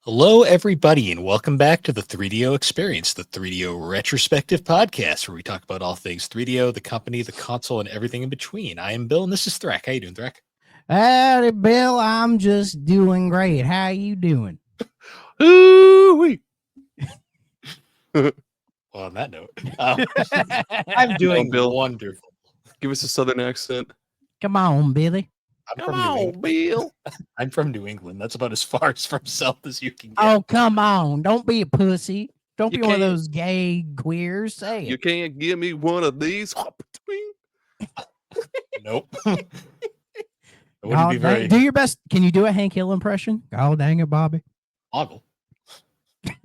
Hello, everybody, and welcome back to the 3DO Experience, the 3DO Retrospective Podcast, where we talk about all things 3DO, the company, the console, and everything in between. I am Bill, and this is Threk. How you doing, Threk? Howdy, Bill. I'm just doing great. How you doing? Ooh-wee. Well, on that note, I'm doing Bill. wonderful. Give us a southern accent. Come on, Billy. Bill. I'm from New England. That's about as far as from south as you can get. Oh, come on. Don't be a pussy. Don't You be one of can't- those gay queers. Say You it. can't give me one of these. Nope. It wouldn't be very Do your best. Can you do a Hank Hill impression? Oh, dang it, Bobby. Boggle.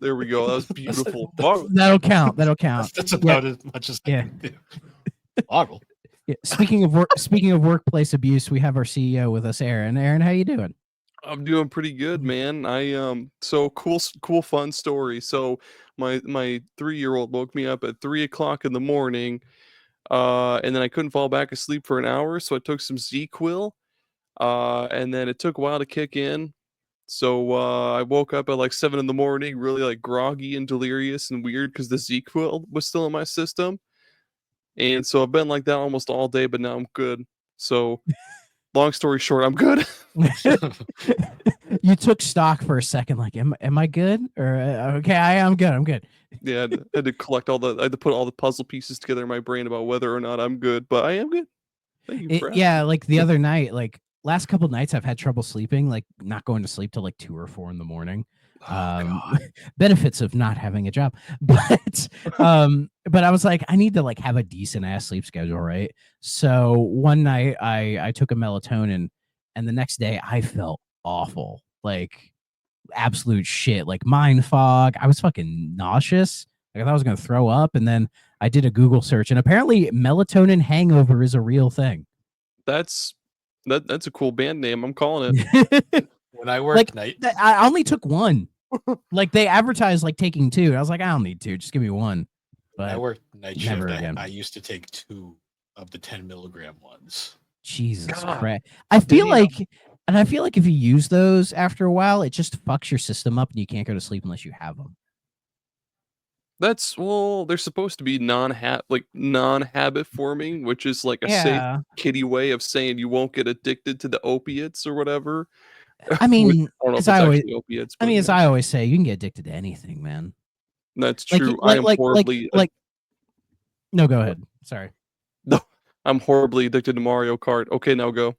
There we go. That was beautiful. Wow. That'll count. That'll count. That's about as much as I can do. Boggle. Yeah. Speaking of workplace abuse, we have our CEO with us, Aaron. Aaron, how you doing? I'm doing pretty good, man. So cool, fun story. So my 3-year-old woke me up at 3 o'clock in the morning, and then I couldn't fall back asleep for an hour, so I took some ZQuil, and then it took a while to kick in. So I woke up at like 7 in the morning, really like groggy and delirious and weird because the ZQuil was still in my system. And so I've been like that almost all day, but now I'm good. So long story short, I'm good. You took stock for a second, like, am I good? Or okay, I'm good. I'm good. Yeah, I had to collect I had to put all the puzzle pieces together in my brain about whether or not I'm good, but I am good. Thank you. Yeah, like the other night, like last couple nights, I've had trouble sleeping, like not going to sleep till like 2 or 4 in the morning. Benefits of not having a job, but I was like, I need to like have a decent ass sleep schedule, right? So one night I took a melatonin, and the next day I felt awful, like absolute shit, like mind fog. I was fucking nauseous. Like I thought I was gonna throw up, and then I did a Google search, and apparently melatonin hangover is a real thing. That's a cool band name. I'm calling it. When I work Like night, I only took one. Like they advertised like taking 2. I was like, I don't need 2, just give me 1. when I But worked night shift, never again. I used to take 2 of the 10 milligram ones. Jesus God. Christ. I feel Didn't like if you use those after a while, it just fucks your system up and you can't go to sleep unless you have them. They're supposed to be non-habit forming, which is like a safe kiddie way of saying you won't get addicted to the opiates or whatever. I mean, I don't know if as it's I always, actually opiates. I but mean, as yeah. I always say, you can get addicted to anything, man. That's Like, true. like, I am like, horribly no, go ahead. Sorry. I'm horribly addicted to Mario Kart. Okay, now go.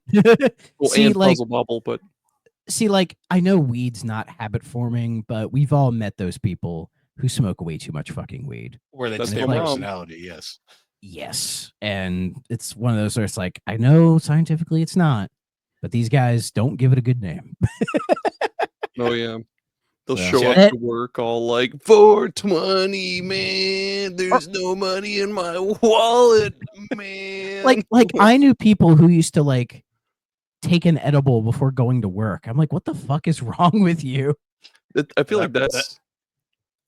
Well, See, and like, Puzzle Bobble, but I know weed's not habit forming, but we've all met those people who smoke way too much fucking weed. Where they That's take my mom. personality, yes. Yes. And it's one of those where it's like, I know scientifically it's not, but these guys don't give it a good name. oh yeah, they'll Yeah. show See, up to work all like 420, man. There's no money in my wallet, man. Like I knew people who used to like take an edible before going to work. I'm like, what the fuck is wrong with you? I feel like That- that's.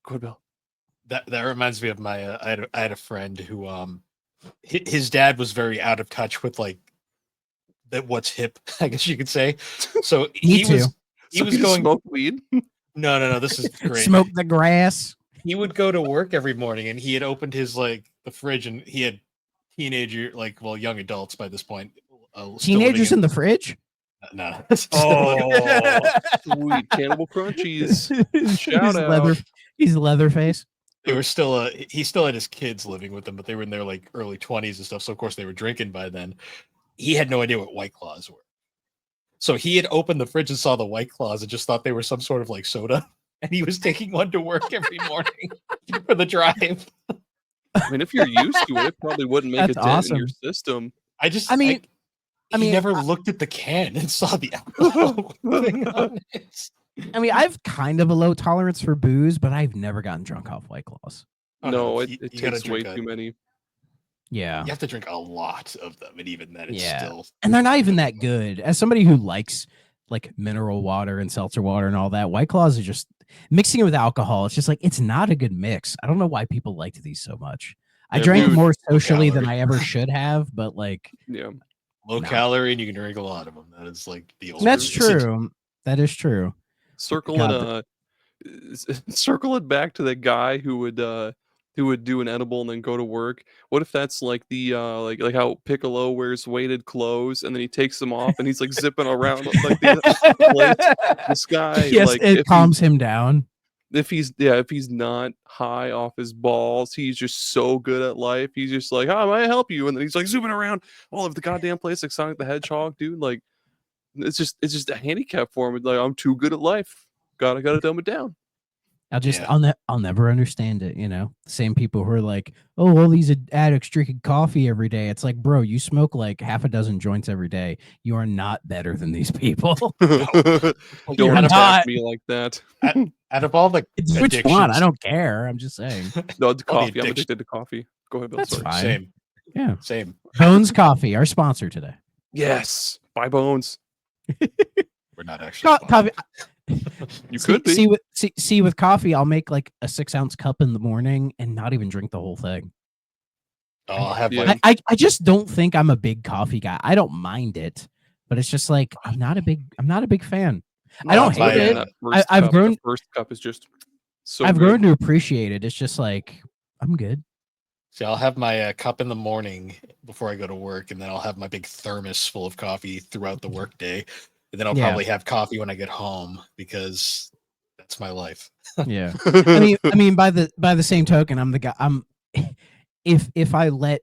Go ahead, Bill. That reminds me of my I had a friend who his dad was very out of touch with like that what's hip, I guess you could say. So he was You going smoke weed. no, this is great. Smoke the grass. He would go to work every morning, and he had opened his like the fridge, and he had young adults by this point. Teenagers in the fridge? No. Oh, sweet Cannibal Crunchies. Shout out. He's Leatherface. They were still he still had his kids living with him, but they were in their like early 20s and stuff. So of course they were drinking by then. He had no idea what White Claws were. So he had opened the fridge and saw the White Claws and just thought they were some sort of like soda. And he was taking one to work every morning for the drive. I mean, if you're used to it, it probably wouldn't make That's a dent in awesome. your system. He never looked at the can and saw the alcohol thing on it. I mean, I've kind of a low tolerance for booze, but I've never gotten drunk off White Claws. Oh, No, you it gotta takes way drink too many. Yeah. You have to drink a lot of them, and even then, it's still. And they're not even that good. As somebody who likes like mineral water and seltzer water and all that, White Claws are just mixing it with alcohol. It's just like, it's not a good mix. I don't know why people liked these so much. I Yeah, drank dude, more socially than calorie. I ever should have, but like, Yeah. Low No. calorie, and you can drink a lot of them. That is like the that's ultimate. true. That is true. Circle God, in circle it back to the guy who would do an edible and then go to work. What if that's like the like how Piccolo wears weighted clothes and then he takes them off and he's like zipping around like the place? This guy, Yes, like it calms him down. if he's not high off his balls, he's just so good at life. He's just like, how may I help you? And then he's like zooming around all over the goddamn place like Sonic the Hedgehog, dude. Like it's just a handicap for him. Like, I'm too good at life. Gotta dumb it down. I'll never understand it. You know, same people who are like, oh, all these addicts drinking coffee every day. It's like, bro, you smoke like half a dozen joints every day. You are not better than these people. Don't You're attack not. me like that. Out of all the It's which addictions, one? I don't care. I'm just saying. No, the All the coffee. I'm addiction- addicted to coffee. Go ahead, Bill. That's Sorry. fine. same, Yeah. same. Bones Coffee, our sponsor today. Yes, buy Bones. We're not actually. Coffee. You could be. See with coffee, I'll make like a 6-ounce cup in the morning and not even drink the whole thing. Oh, I'll have Yeah. like I just don't think I'm a big coffee guy. I don't mind it, but it's just like I'm not a big fan. I don't I'll buy hate it. That first I've cup- grown- The first cup is just so. I've good. grown to appreciate it. It's just like I'm good. See, I'll have my cup in the morning before I go to work, and then I'll have my big thermos full of coffee throughout the workday, and then I'll Yeah. probably have coffee when I get home because that's my life. Yeah. I mean, by the same token, I'm the guy. If I let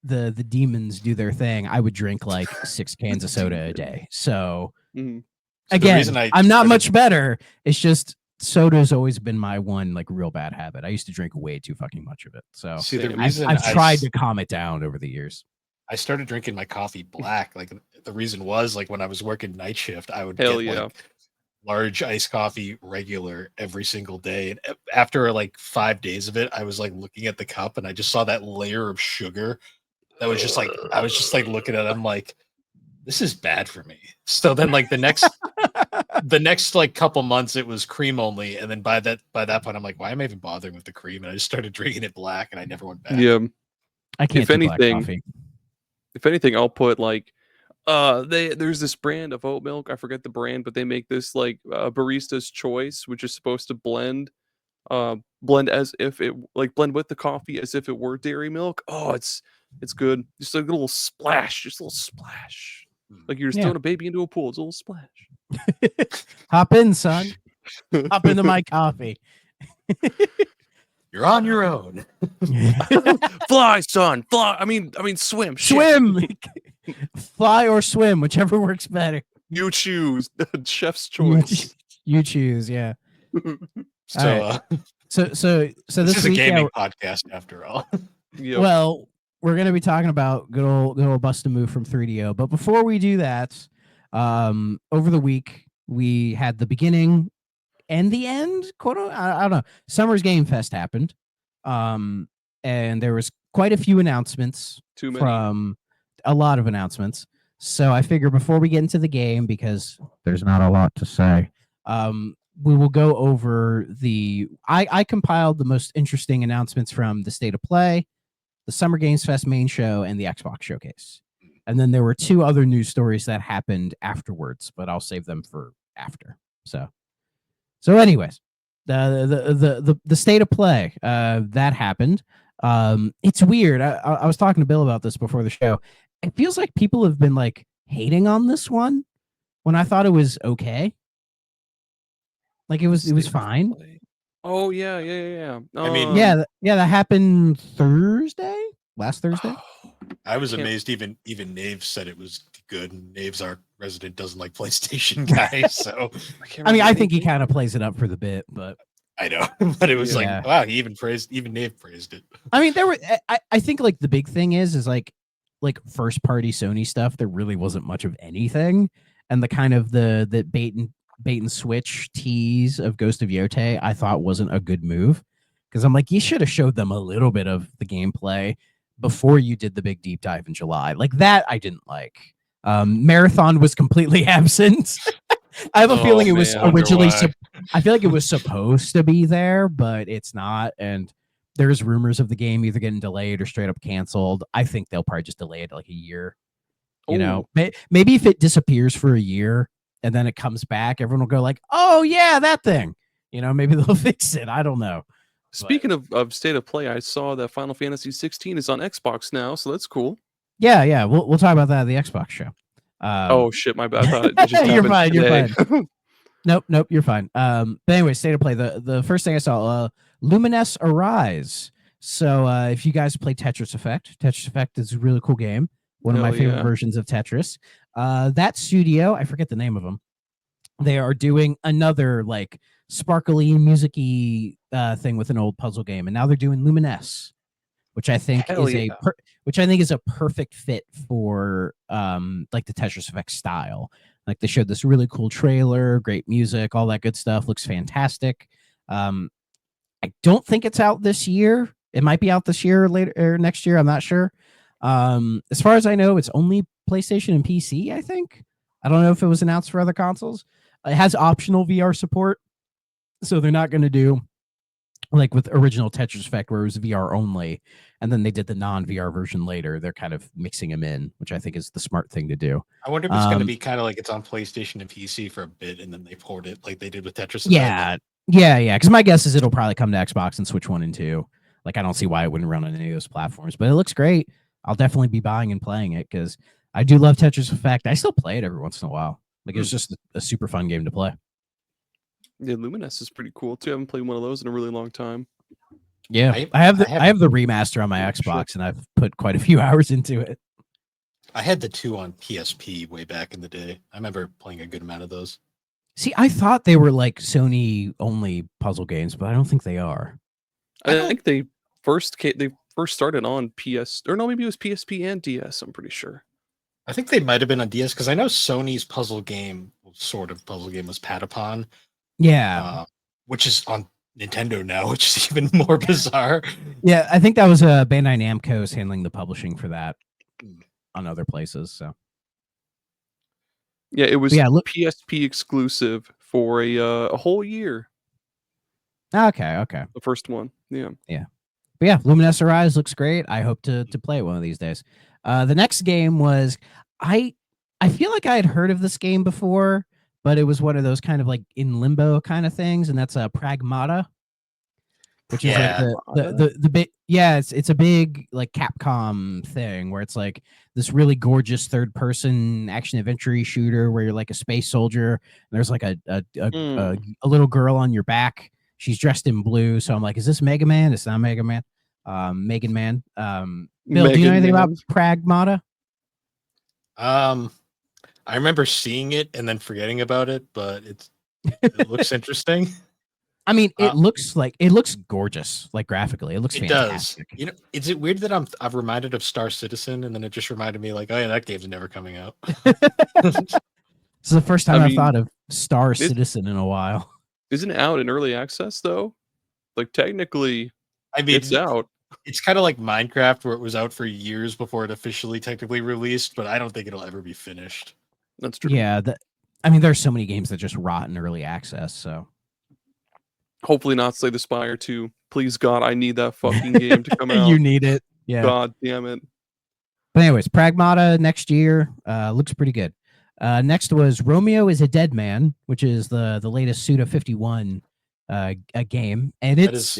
the demons do their thing, I would drink like 6 cans of soda a day. So Mhm. So the again, reason I'm not started- much better. It's just soda's always been my one like real bad habit. I used to drink way too fucking much of it. So See, the I've- reason I've I tried s- to calm it down over the years. I started drinking my coffee black. Like the reason was like when I was working night shift, I would Hell get yeah. like large iced coffee regular every single day. And after like 5 days of it, I was like looking at the cup and I just saw that layer of sugar. That was just like I was just like looking at it. I'm like, this is bad for me. So then like the next like couple months it was cream only. And then by that point, I'm like, why am I even bothering with the cream? And I just started drinking it black and I never went back. Yeah. I can't If do black anything- coffee. If anything, I'll put like there's this brand of oat milk. I forget the brand, but they make this like barista's choice, which is supposed to blend as if it like blend with the coffee as if it were dairy milk. Oh, it's good. Just like a little splash, like you're just Yeah. throwing a baby into a pool. It's a little splash. Hop in, son. Hop into my coffee. You're on your own. Fly, son, fly. I mean, swim. Shit. Swim. Fly or swim, whichever works better. You choose. Chef's choice. You choose, yeah. So All So this this is a week, gaming podcast after all. Yep. well, we're gonna be talking about good old Bust a Move from 3DO. But before we do that, over the week we had the beginning and the end. I don't know. Summer's Game Fest happened, and there was quite a few announcements Too many. from a lot of announcements. So I figure before we get into the game, because there's not a lot to say, we will go over I compiled the most interesting announcements from the State of Play, the Summer Games Fest main show, and the Xbox Showcase. And then there were 2 other news stories that happened afterwards, but I'll save them for after. So anyways, the State of Play that happened. It's weird. I was talking to Bill about this before the show. It feels like people have been like hating on this one when I thought it was okay. Like it was fine. Oh yeah. I mean, Yeah, that happened last Thursday. I was Can't- amazed. Even Nave said it was good. And Nave's our resident doesn't like PlayStation guy, so I mean, I think he kind of plays it up for the bit, but I know. But it was Yeah. like, wow, even Nave praised it. I mean, I think like the big thing is like first party Sony stuff. There really wasn't much of anything, and the kind of the bait and switch tease of Ghost of Yotei I thought wasn't a good move, because I'm like, you should have showed them a little bit of the gameplay before you did the big deep dive in July. Like that I didn't like. Marathon was completely absent. I have a Oh, feeling it was man. originally Wonder I feel like it was supposed to be there, but it's not. And there's rumors of the game either getting delayed or straight up canceled. I think they'll probably just delay it like a year. You know, maybe if it disappears for a year and then it comes back, everyone will go like, "Oh yeah, that thing." Maybe they'll fix it. I don't know. Speaking of state of play, I saw that Final Fantasy 16 is on Xbox now, so that's cool. Yeah. We'll talk about that at the Xbox show. Oh shit, my bad. I thought it just You're happened fine. today. You're fine. Nope, you're fine. But anyway, state of play. The first thing I saw, Luminous Arise. So if you guys play Tetris Effect is a really cool game. One of my favorite versions of Tetris. That studio, I forget the name of them. They are doing another like sparkly, musicy thing with an old puzzle game, and now they're doing Luminous, which I think is a perfect fit for like the Tetris Effect style. Like they showed this really cool trailer, great music, all that good stuff. Looks fantastic. I don't think it's out this year. It might be out this year or later or next year. I'm not sure. As far as I know, it's only PlayStation and PC, I think. I don't know if it was announced for other consoles. It has optional VR support. So they're not going to do like with original Tetris Effect where it was VR only, and then they did the non-VR version later. They're kind of mixing them in, which I think is the smart thing to do. I wonder if it's going to be kind of like it's on PlayStation and PC for a bit, and then they port it like they did with Tetris Effect. Yeah. Because my guess is it'll probably come to Xbox and Switch 1 and 2. Like I don't see why it wouldn't run on any of those platforms, but it looks great. I'll definitely be buying and playing it because I do love Tetris Effect. I still play it every once in a while. Like it's just a super fun game to play. Yeah, Luminous is pretty cool too. I haven't played one of those in a really long time. Yeah, I have the remaster on my Xbox, and I've put quite a few hours into it. I had the 2 on PSP way back in the day. I remember playing a good amount of those. See, I thought they were like Sony only puzzle games, but I don't think they are. I think they first started on PS, or no, maybe it was PSP and DS. I'm pretty sure. I think they might have been on DS because I know Sony's puzzle game, sort of puzzle game, was Patapon. Yeah, which is on Nintendo now, which is even more bizarre. Yeah, I think that was Bandai Namco is handling the publishing for that on other places. So yeah, it was PSP exclusive for a whole year. Okay. The first one, yeah. But yeah, Luminous Arise looks great. I hope to play it one of these days. The next game was I feel like I had heard of this game before, but it was one of those kind of like in limbo kind of things, and that's Pragmata, which is like the big it's a big like Capcom thing where it's like this really gorgeous third person action adventure shooter where you're like a space soldier and there's like a little girl on your back. She's dressed in blue, so I'm like, is this Mega Man? It's not Mega Man. Megan Man. Bill, do you know anything about Pragmata? I remember seeing it and then forgetting about it, but it looks interesting. I mean, it looks gorgeous, like graphically. It looks fantastic. Does. Is it weird that I'm reminded of Star Citizen, and then it just reminded me like, oh yeah, that game's never coming out. This is the first time I've thought of Star Citizen in a while. Isn't it out in early access though? Like technically, it's out. It's kind of like Minecraft, where it was out for years before it officially technically released, but I don't think it'll ever be finished. That's true. Yeah, there's so many games that just rot in early access. So hopefully not Slay the Spire 2. Please God, I need that fucking game to come out. You need it. Yeah. God damn it. But anyways, Pragmata next year looks pretty good. Next was Romeo is a Dead Man, which is the latest Suda 51 game, and it's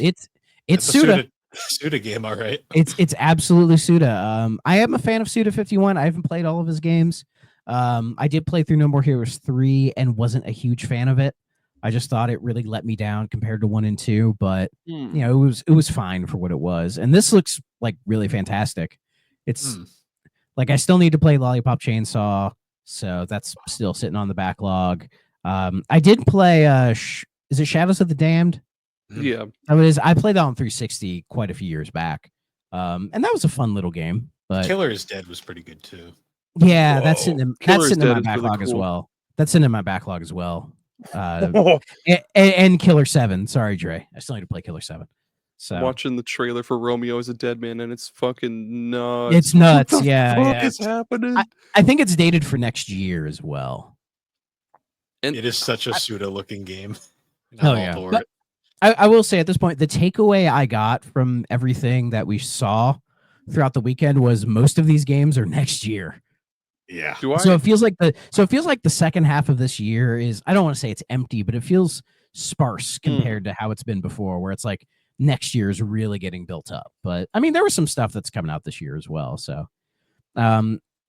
Suda. Suda game, all right. It's absolutely Suda. I am a fan of Suda 51. I haven't played all of his games. I did play through No More Heroes 3 and wasn't a huge fan of it. I just thought it really let me down compared to 1 and 2, but it was fine for what it was. And this looks like really fantastic. It's like I still need to play Lollipop Chainsaw, so that's still sitting on the backlog. I did play is it Shadows of the Damned? Yeah. I played that on 360 quite a few years back. And that was a fun little game. But Killer is Dead was pretty good too. Yeah, whoa. That's sitting in my backlog as well. That's sitting in my backlog as well. And Killer 7. Sorry, Dre. I still need to play Killer 7. So watching the trailer for Romeo is a Dead Man, and it's fucking nuts. It's nuts. What the fuck is happening? I think it's dated for next year as well. And it is such a Suda-looking game. Hell yeah. I will say at this point, the takeaway I got from everything that we saw throughout the weekend was most of these games are next year. Yeah. So it feels like the second half of this year is, I don't want to say it's empty, but it feels sparse compared to how it's been before, where it's like next year is really getting built up. But I mean, there was some stuff that's coming out this year as well. So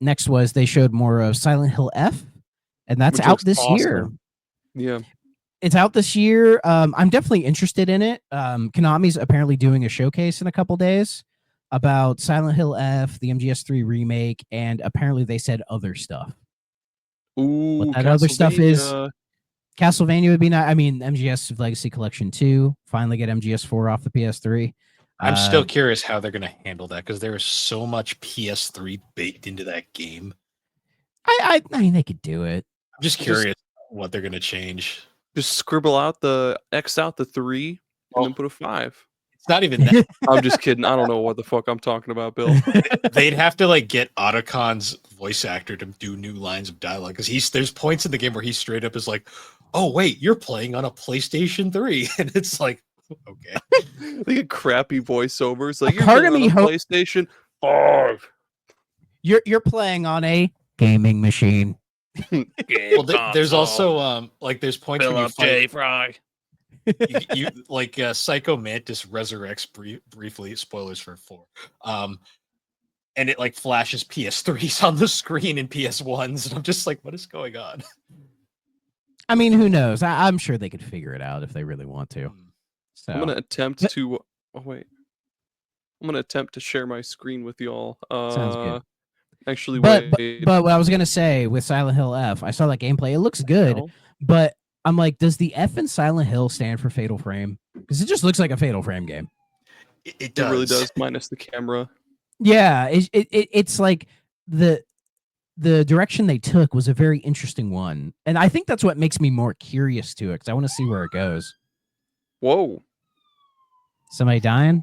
next was they showed more of Silent Hill F, and that's Which out looks this year. awesome. Yeah. It's out this year. I'm definitely interested in it. Konami's apparently doing a showcase in a couple days about Silent Hill F, the MGS3 remake, and apparently they said other stuff. Ooh, What that other stuff is, Castlevania. Castlevania would be nice. I mean, MGS Legacy Collection 2, finally get MGS4 off the PS3. I'm still curious how they're going to handle that because there is so much PS3 baked into that game. I mean, they could do it. I'm just curious what they're going to change. Just scribble out X out the 3 and then put a 5. It's not even that. I'm just kidding. I don't know what the fuck I'm talking about, Bill. They'd have to like get Otacon's voice actor to do new lines of dialogue because there's points in the game where he straight up is like, "Oh wait, you're playing on a PlayStation 3," and it's like, okay, They get crappy voiceovers. Like, you're part playing of on me a PlayStation 5. You're playing on a gaming machine. Well, there's also like there's points when you fight. Fry. you like Psycho Mantis resurrects briefly. Spoilers for 4. And it like flashes PS3s on the screen and PS1s, and I'm just like, what is going on? I mean, who knows? I'm sure they could figure it out if they really want to. So I'm gonna attempt to. Oh wait, I'm gonna attempt to share my screen with y'all. Sounds good. Actually, but wait. what I was gonna say with Silent Hill F, I saw that gameplay. It looks good, Hell? but I'm like, does the F in Silent Hill stand for Fatal Frame? Because it just looks like a Fatal Frame game. It does. It really does, minus the camera. Yeah, it's like the direction they took was a very interesting one, and I think that's what makes me more curious to it because I want to see where it goes. Whoa. Somebody dying?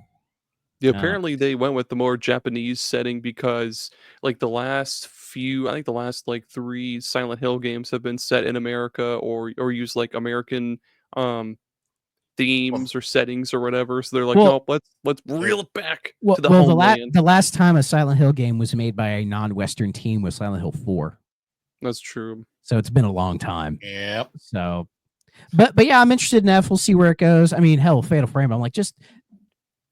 Yeah, No. apparently they went with the more Japanese setting because, like, the last like 3 Silent Hill games have been set in America or use like American themes or settings or whatever. So they're like, Well- nope, let's reel it back Well, to the the homeland. last time a Silent Hill game was made by a non-Western team was Silent Hill 4. That's true. So it's been a long time. Yep. So, but yeah, I'm interested in F. We'll see where it goes. I mean, hell, Fatal Frame. I'm like, just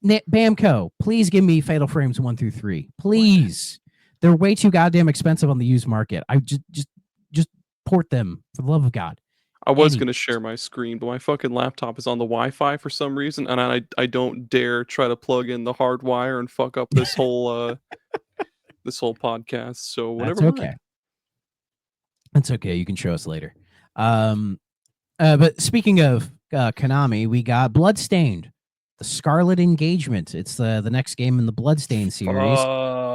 Bamco, please give me Fatal Frames 1 through 3, please. They're way too goddamn expensive on the used market. I just port them for the love of God. I was going to share my screen, but my fucking laptop is on the Wi-Fi for some reason, and I don't dare try to plug in the hard wire and fuck up this whole this whole podcast. So whatever. That's okay. That's okay. You can show us later. But speaking of Konami, we got Bloodstained, the Scarlet Engagement. It's the next game in the Bloodstained series.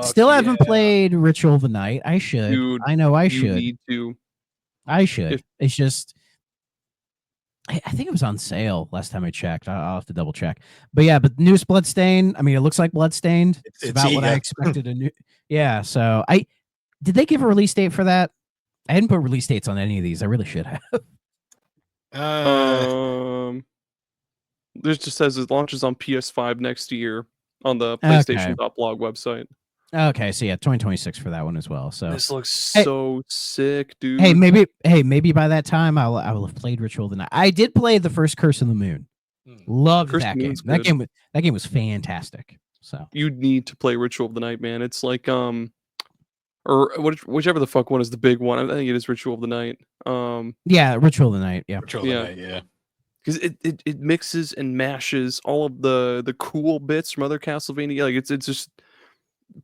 Still haven't played Ritual of the Night. I should. Dude, I know I you should. need to. I should. If- It's just, I think it was on sale last time I checked. I'll have to double check. But yeah, but newest Bloodstained. I mean, it looks like Bloodstained. It's about what I expected. Yeah. So did they give a release date for that? I hadn't put release dates on any of these. I really should have. This just says it launches on PS5 next year on the PlayStation.blog website. Okay, so yeah, 2026 for that one as well. So this looks so sick, dude. Hey, maybe by that time I will have played Ritual of the Night. I did play the first Curse of the Moon. Loved that game. That game was fantastic. So you need to play Ritual of the Night, man. It's like or whichever the fuck one is the big one. I think it is Ritual of the Night. Yeah, Ritual of the Night. Yeah, Ritual of the Night, yeah. Because it mixes and mashes all of the cool bits from other Castlevania. Like it's just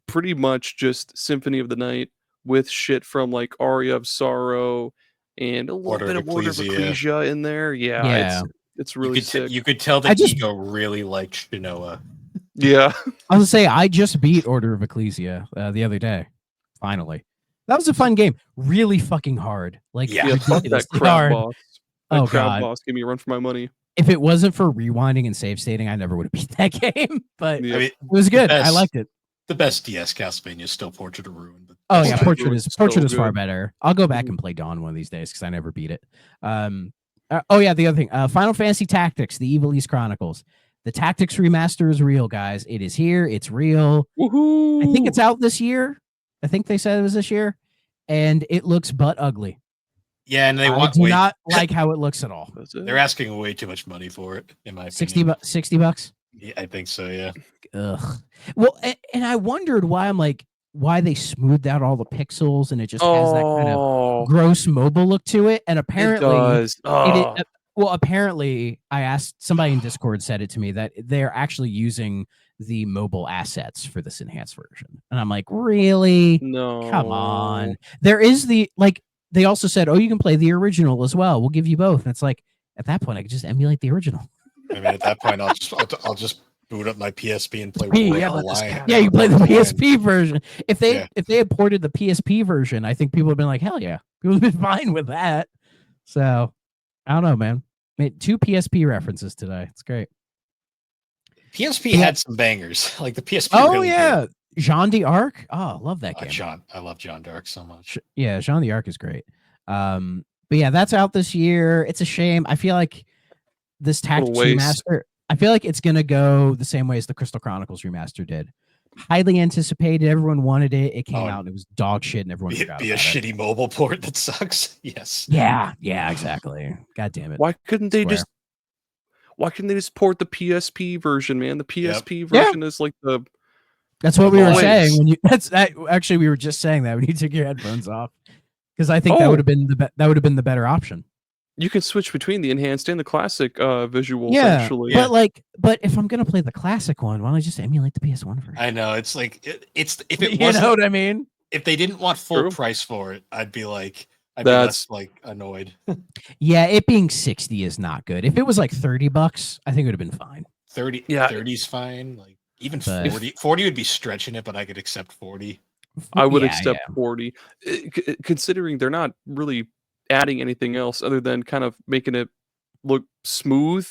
pretty much just Symphony of the Night with shit from like Aria of Sorrow and a little bit of Order of Ecclesia in there. Yeah. It's really sick. You could tell that Ego really liked Shinoa. Yeah. I was gonna say I just beat Order of Ecclesia the other day. Finally, that was a fun game. Really fucking hard. Like that crab boss. That crab boss gave me a run for my money. If it wasn't for rewinding and save stating, I never would have beat that game. But Yeah. I mean, it was good. I liked it. The best DS Castlevania is still Portrait of Ruin. But Oh yeah, Portrait is far good. better. I'll go back and play Dawn one of these days because I never beat it. Oh yeah, the other thing, Final Fantasy Tactics: The Evil East Chronicles. The Tactics remaster is real, guys. It is here. It's real. Woohoo! I think it's out this year. I think they said it was this year, and it looks butt ugly. Yeah, and they I want do way, not like how it looks at all. That's it. they're asking way too much money for it, in my 60 opinion. $60. Yeah, I think so, yeah. Ugh. Well, and I wondered why they smoothed out all the pixels and it just has that kind of gross mobile look to it. And it apparently, does. Oh. apparently, I asked somebody in Discord said it to me that they're actually using the mobile assets for this enhanced version, and I'm like, really? No. Come on. There is they also said, oh, you can play the original as well. We'll give you both. And it's like, at that point, I could just emulate the original. I mean, at that point, I'll just boot up my PSP and play Yeah, War Lion. Yeah, you play the War Lion. PSP version. If they had ported the PSP version, I think people would have been like, hell yeah. People would have been fine with that. So I don't know, man. Made 2 PSP references today. It's great. PSP had some bangers. Like the PSP. Oh, really yeah. did. Jean d'Arc. Oh, love that game. I love John Dark so much. Yeah, Jean d'Arc is great. But yeah, that's out this year. It's a shame. I feel like this Tactics remaster, I feel like it's going to go the same way as the Crystal Chronicles remaster did. Highly anticipated. Everyone wanted it. It came out and it was dog shit and everyone forgot be a shitty mobile port that sucks. Yes. Yeah, exactly. God damn it. Why couldn't they just port the PSP version, man? The PSP version is like the That's what we were saying when you actually we were just saying that when you took your headphones off. Because I think that would have been the better option. You can switch between the enhanced and the classic visuals. Yeah, actually. But if I'm gonna play the classic one, why don't I just emulate the PS1 version? I know it's like it's if it you wasn't, know what I mean. If they didn't want full price for it, I'd be less annoyed. Yeah, it being 60 is not good. If it was like $30, I think it would have been fine. 30's fine. Like even 40 would be stretching it, but I could accept 40. I would accept 40, considering they're not really adding anything else other than kind of making it look smooth,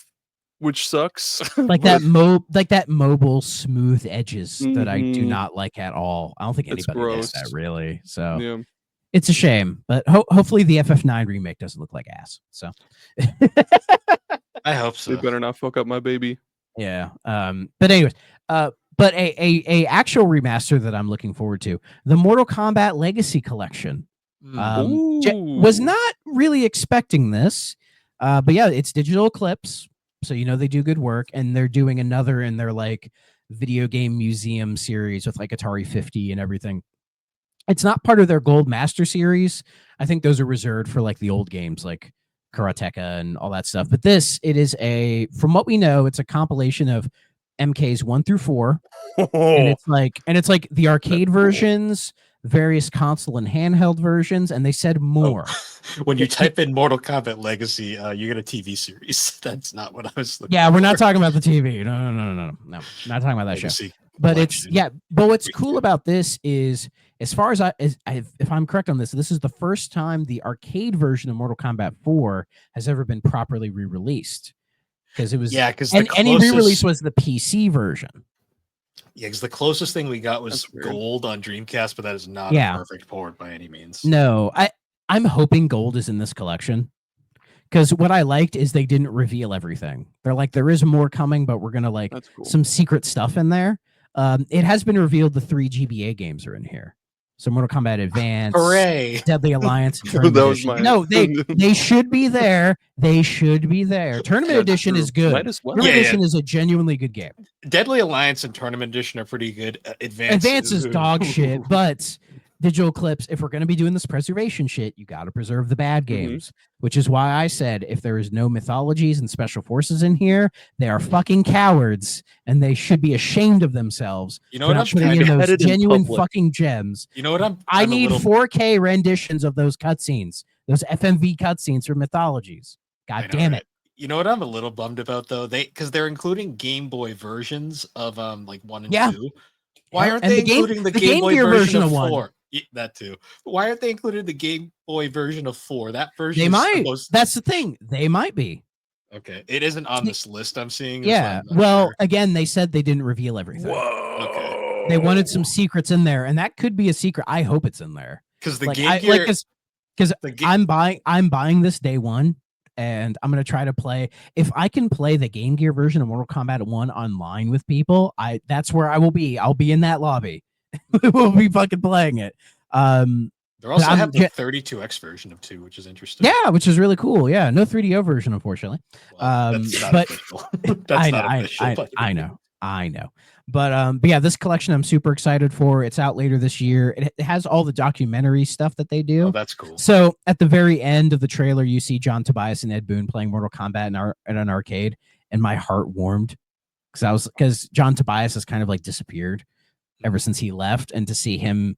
which sucks. Like that mobile smooth edges that I do not like at all. I don't think anybody does that really. So it's a shame, but hopefully the FF9 remake doesn't look like ass. So I hope so. They better not fuck up my baby. Yeah. But anyways, but a actual remaster that I'm looking forward to, the Mortal Kombat Legacy Collection. Was not really expecting this, but yeah, it's Digital Eclipse, so they do good work, and they're doing another in their like video game museum series with like Atari 50 and everything. It's not part of their Gold Master series. I think those are reserved for like the old games like Karateka and all that stuff. But it is from what we know, it's a compilation of MKs 1 through 4, and it's like the arcade versions, various console and handheld versions, and they said more. When you type in Mortal Kombat Legacy, you get a TV series. That's not what I was looking for. We're not talking about the TV. No. Not talking about that Legacy show. But but what's cool about this is, as far as if I'm correct on this is the first time the arcade version of Mortal Kombat 4 has ever been properly re-released. Because it was any re-release was the PC version. Yeah, because the closest thing we got was Gold on Dreamcast, but that is not a perfect port by any means. No, I'm hoping Gold is in this collection, because what I liked is they didn't reveal everything. They're like, there is more coming, but we're gonna some secret stuff in there. It has been revealed the 3 GBA games are in here. So Mortal Kombat Advance, hooray! Deadly Alliance, Tournament Edition. No, they should be there. They should be there. Tournament Edition is good. Tournament Edition is a genuinely good game. Deadly Alliance and Tournament Edition are pretty good. Advance is dog shit, but Digital Eclipse, if we're going to be doing this preservation shit, you got to preserve the bad games, which is why I said if there is no mythologies and special forces in here, they are fucking cowards, and they should be ashamed of themselves. You know what I'm putting in those genuine fucking gems. You know what I need 4K renditions of those cutscenes, those FMV cutscenes for mythologies. God damn it. You know what I'm a little bummed about though? Because they're including Game Boy versions of like 1 and 2. Why aren't they including the Game Boy version of 4? That too. Why aren't they included the Game Boy version of 4? That version they might. That's the thing. They might be. Okay. It isn't on this list I'm seeing. Yeah. Well, again, they said they didn't reveal everything. Whoa. Okay. They wanted some secrets in there, and that could be a secret. I hope it's in there. Because the Game Gear, because I'm buying this day one, and I'm gonna try to play. If I can play the Game Gear version of Mortal Kombat 1 online with people, that's where I will be. I'll be in that lobby. We'll be fucking playing it. They also I'm have the 32X version of 2, which is interesting. Yeah, which is really cool. Yeah, no 3DO version, unfortunately. Well, that's not But official. That's not official. I know. But yeah, this collection I'm super excited for. It's out later this year. It has all the documentary stuff that they do. Oh, that's cool. So at the very end of the trailer, you see John Tobias and Ed Boon playing Mortal Kombat in an arcade, and my heart warmed because John Tobias has kind of like disappeared ever since he left, and to see him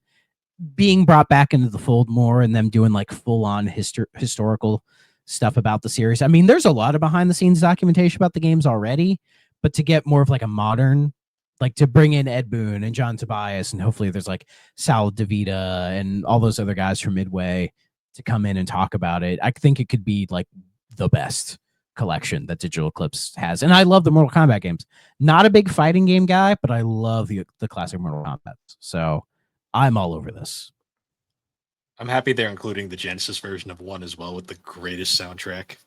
being brought back into the fold more and them doing like full on historical stuff about the series. I mean, there's a lot of behind the scenes documentation about the games already, but to get more of like a modern, like to bring in Ed Boon and John Tobias, and hopefully there's like Sal DeVita and all those other guys from Midway to come in and talk about it. I think it could be like the best collection that Digital Eclipse has. And I love the Mortal Kombat games. Not a big fighting game guy, but I love the classic Mortal Kombat. So I'm all over this. I'm happy they're including the Genesis version of 1 as well with the greatest soundtrack.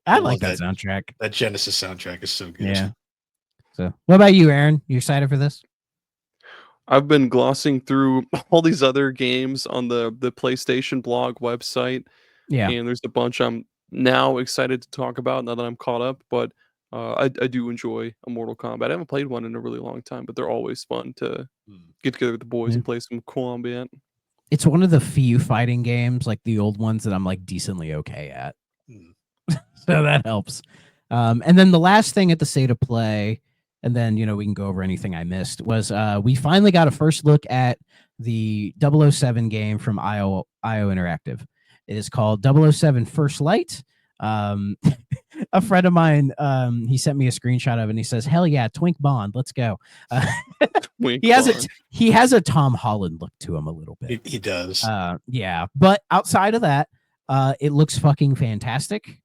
I like that soundtrack. That Genesis soundtrack is so good. Yeah. So, what about you, Aaron? You excited for this? I've been glossing through all these other games on the PlayStation blog website. Yeah. And there's a bunch I'm now excited to talk about now that I'm caught up. But I do enjoy a Mortal Kombat. I haven't played one in a really long time, but they're always fun to get together with the boys and play some combat. It's one of the few fighting games, like the old ones, that I'm like decently okay at. So that helps. And then the last thing at the state of play, and then we can go over anything I missed, was we finally got a first look at the 007 game from IO Interactive. It is called 007 First Light. A friend of mine, he sent me a screenshot of it, and he says, "Hell yeah, Twink Bond, let's go." He has a Tom Holland look to him a little bit. He does. Yeah, but outside of that, it looks fucking fantastic.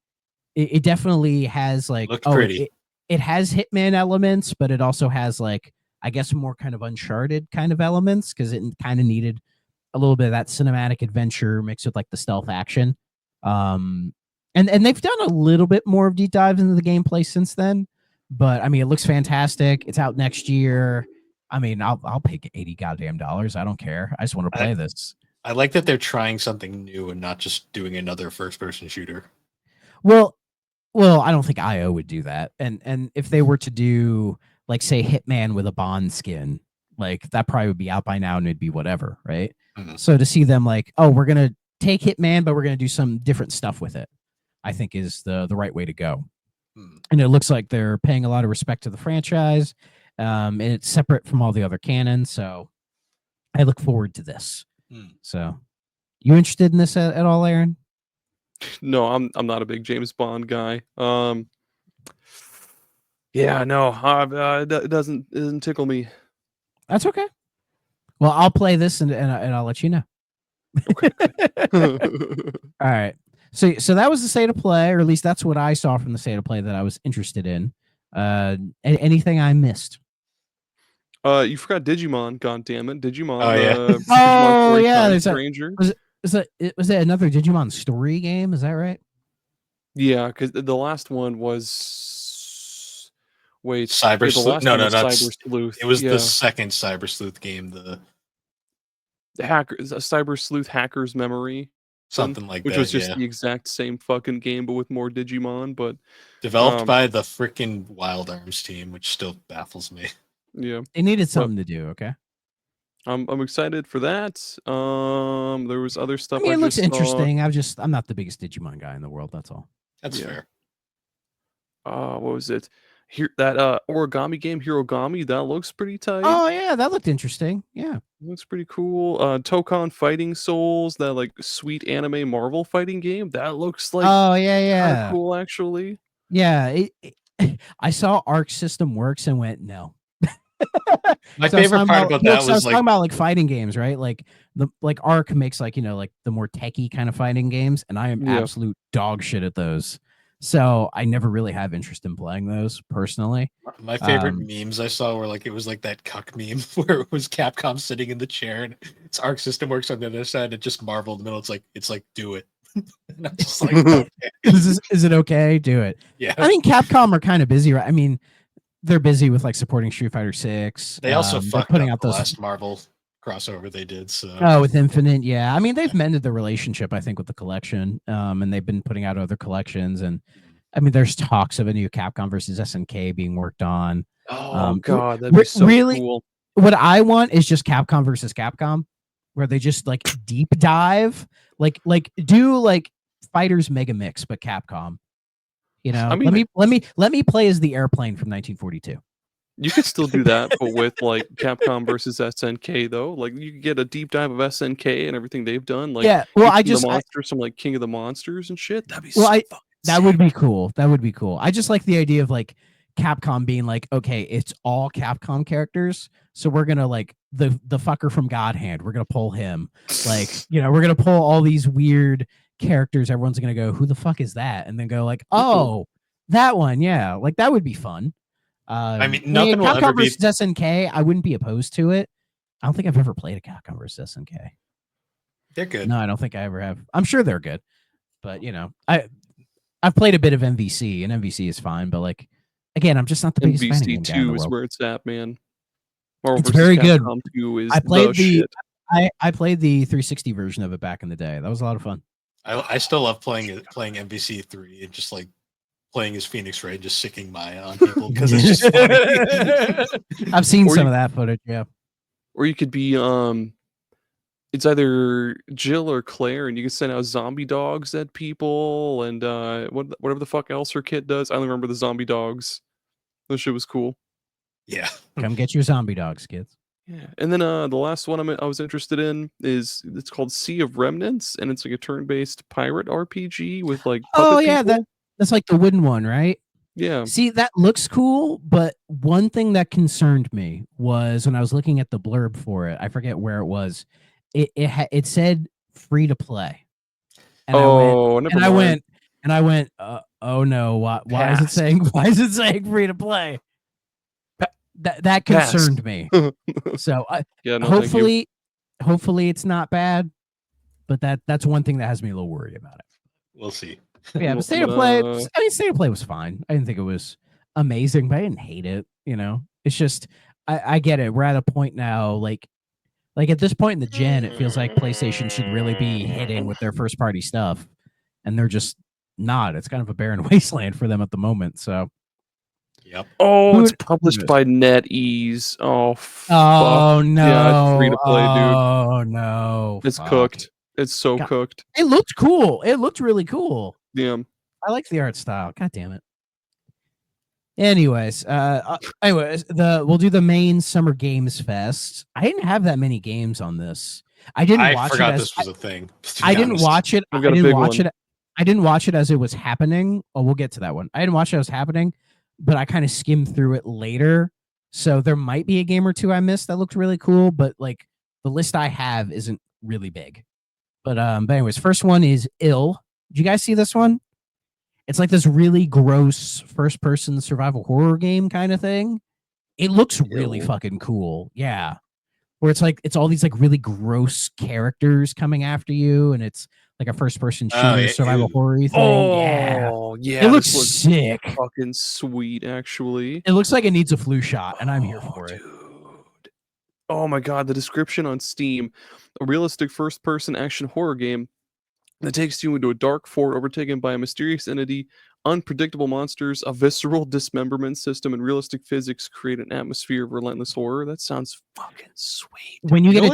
It definitely has like pretty. It has Hitman elements, but it also has like, I guess, more kind of Uncharted kind of elements, because it kind of needed a little bit of that cinematic adventure mixed with like the stealth action. And they've done a little bit more of deep dives into the gameplay since then, but I mean, it looks fantastic. It's out next year. I mean, I'll pay $80 goddamn. I don't care. I just want to play this. I like that they're trying something new and not just doing another first-person shooter. Well, I don't think IO would do that. And if they were to do like, say, Hitman with a Bond skin, like that probably would be out by now and it'd be whatever, right? Mm-hmm. So to see them like, oh, we're gonna take Hitman, but we're gonna do some different stuff with it, I think is the right way to go. And it looks like they're paying a lot of respect to the franchise, and it's separate from all the other canon. So I look forward to this. So, you interested in this at all, Aaron? No, I'm not a big James Bond guy. Yeah, no, it doesn't tickle me. That's okay. Well, I'll play this and I'll let you know. Okay. All right. So that was the state of play, or at least that's what I saw from the state of play that I was interested in. Anything I missed? You forgot Digimon. God damn it, Digimon. Oh yeah. Digimon there's Stranger. Was it another Digimon story game? Is that right? Yeah, because the last one was Cyber Sleuth. No, Cyber Sleuth. It was the second Cyber Sleuth game. The Cyber Sleuth Hacker's Memory. Something like which that, was just the exact same fucking game, but with more Digimon. But developed by the freaking Wild Arms team, which still baffles me. Yeah, they needed something to do. Okay, I'm excited for that. There was other stuff. I mean, it looks interesting. I'm not the biggest Digimon guy in the world. That's all. That's fair. What was it? Here, that origami game, Hirogami, that looks pretty tight. Oh yeah, that looked interesting. Yeah, looks pretty cool. Tokon Fighting Souls, that like sweet anime Marvel fighting game, that looks like kinda cool actually. Yeah, I saw Arc System Works and went no. My favorite part about that was talking about like fighting games, right? Like Arc makes like like the more techie kind of fighting games, and I am absolute dog shit at those. So I never really have interest in playing those personally. My favorite memes I saw were like, it was like that cuck meme where it was Capcom sitting in the chair and it's Arc System Works on the other side and just Marvel in the middle. It's like do it. And I'm just like, okay. Is it okay? Do it. Yeah. I mean, Capcom are kind of busy, right? I mean, they're busy with like supporting Street Fighter 6. They also fucked putting up out the those last Marvel crossover they did. So Oh, with Infinite, yeah. I mean, they've mended the relationship, I think, with the collection, and they've been putting out other collections. And I mean, there's talks of a new Capcom versus SNK being worked on. Oh god, that'd be so Really, cool. what I want is just Capcom versus Capcom, where they just like deep dive, like do like Fighters Mega Mix, but Capcom. You know, I mean, let me play as the airplane from 1942. you could still do that, but with like Capcom versus SNK though. Like you could get a deep dive of SNK and everything they've done. Like Yeah, well, the monsters, some like King of the Monsters and shit. That'd be so fucking that sick. would be cool. That would be cool. I just like the idea of like Capcom being like, okay, it's all Capcom characters, so we're gonna like the fucker from God Hand. We're gonna pull him. Like, you know, we're gonna pull all these weird characters. Everyone's gonna go, who the fuck is that? And then go like, oh, that one, yeah. Like that would be fun. I mean, nothing will Capcom ever be. versus SNK. I wouldn't be opposed to it. I don't think I've ever played a Capcom versus SNK. They're good. No, I don't think I ever have. I'm sure they're good, but you know, I've played a bit of MVC, and MVC is fine. But like, again, I'm just not the biggest fan of MVC game guy in the 2 is world. where it's at, man. Marvel It's versus very good. Capcom 2 is I played the shit. I played the 360 version of it back in the day. That was a lot of fun. I still love playing MVC 3 and just like playing as Phoenix Ray, just sicking Maya on people because it's just funny. I've seen Or some you- of that footage. Yeah. Or you could be it's either Jill or Claire, and you can send out zombie dogs at people and whatever the fuck else her kit does. I only remember the zombie dogs. That shit was cool. Yeah. Come get your zombie dogs, kids. Yeah, and then the last one I was interested in is it's called Sea of Remnants, and it's like a turn-based pirate RPG with like Oh puppet yeah, people. that's like the wooden one, right? Yeah. See, that looks cool, but one thing that concerned me was when I was looking at the blurb for it. I forget where it was. It said free to play, and I went, oh no, why is it Pass. saying free to play? That Pass. concerned me. So Yeah, no, thank you. hopefully it's not bad, but that's one thing that has me a little worried about it. We'll see. Yeah, but State of Play was fine. I didn't think it was amazing, but I didn't hate it. You know, it's just I get it. We're at a point now, like at this point in the gen, it feels like PlayStation should really be hitting with their first party stuff, and they're just not. It's kind of a barren wasteland for them at the moment. So, Yep. Oh, it's Who published knows? by NetEase. Oh, fuck. oh no, Yeah, it's free to play, dude. Oh no, It's fuck. cooked. It's so God. cooked. It looked cool. It looked really cool. Yeah. I like the art style. God damn it. Anyways, we'll do the main Summer Games Fest. I didn't have that many games on this. I didn't watch forgot it as this was a thing. I didn't watch it. I I've got a didn't big watch one. it. I didn't watch it as it was happening. Oh, we'll get to that one. I didn't watch it as happening, but I kind of skimmed through it later. So there might be a game or two I missed that looked really cool, but like the list I have isn't really big. But anyways, first one is Ill. Did you guys see this one? It's like this really gross first-person survival horror game kind of thing. It looks really Ill. fucking cool. Yeah. Where it's like it's all these like really gross characters coming after you, and it's like a first-person shooter yeah, survival ew. horror thing. Oh, yeah. It looks this sick. fucking sweet, actually. It looks like it needs a flu shot, and I'm here for it. Dude. Oh my god, the description on Steam: a realistic first-person action horror game that takes you into a dark fort overtaken by a mysterious entity, unpredictable monsters, a visceral dismemberment system, and realistic physics create an atmosphere of relentless horror. That sounds fucking sweet. When you You get know a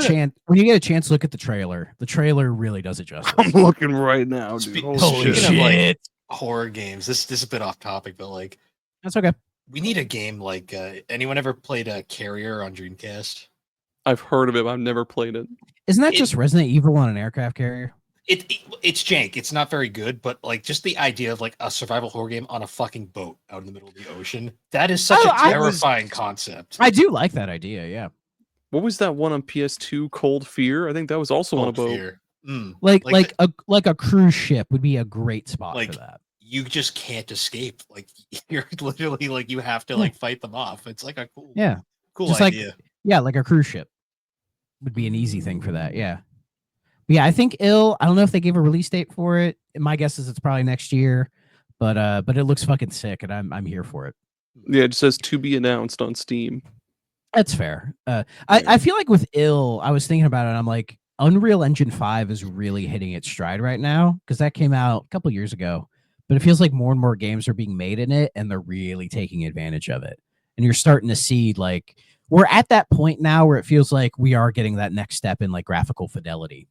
what? chance, look at the trailer. The trailer really does it justice. I'm looking right now, dude. Holy shit. Speaking of, like, horror games, this is a bit off topic, but like That's okay. we need a game like anyone ever played a Carrier on Dreamcast? I've heard of it, but I've never played it. Isn't that just Resident Evil on an aircraft carrier? It's jank. It's not very good, but like just the idea of like a survival horror game on a fucking boat out in the middle of the ocean. That is such a terrifying concept. I do like that idea, yeah. What was that one on PS2? Cold Fear? I think that was also on a Cold boat. Fear. Mm. Like a cruise ship would be a great spot Like, for that. You just can't escape. Like you're literally like you have to like fight them off. It's like a cool Just idea. Like a cruise ship would be an easy thing for that, yeah. But yeah, I think Ill, I don't know if they gave a release date for it. My guess is it's probably next year, but it looks fucking sick, and I'm here for it. Yeah, it just says to be announced on Steam. That's fair. I feel like with Ill, I was thinking about it. And I'm like, Unreal Engine 5 is really hitting its stride right now because that came out a couple years ago. But it feels like more and more games are being made in it, and they're really taking advantage of it. And you're starting to see like we're at that point now where it feels like we are getting that next step in like graphical fidelity.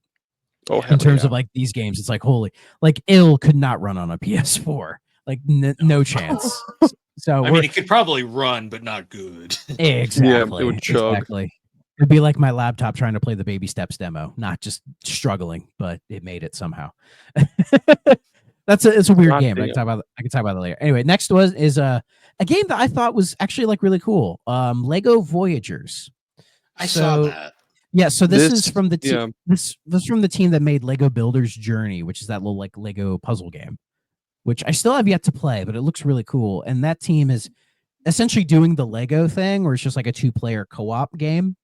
Oh, In terms of like these games, it's like holy, like Ill could not run on a PS4, like no chance. So I mean, it could probably run, but not good. exactly, Yeah, it would chug. exactly. It'd be like my laptop trying to play the Baby Steps demo, not just struggling, but it made it somehow. It's a weird God game. damn. I can talk about it later. Anyway, next is a game that I thought was actually like really cool. Lego Voyagers. I saw that. Yeah, so this is This- from the yeah. this from the team that made Lego Builder's Journey, which is that little like Lego puzzle game, which I still have yet to play, but it looks really cool. And that team is essentially doing the Lego thing, where it's just like a 2-player co-op game,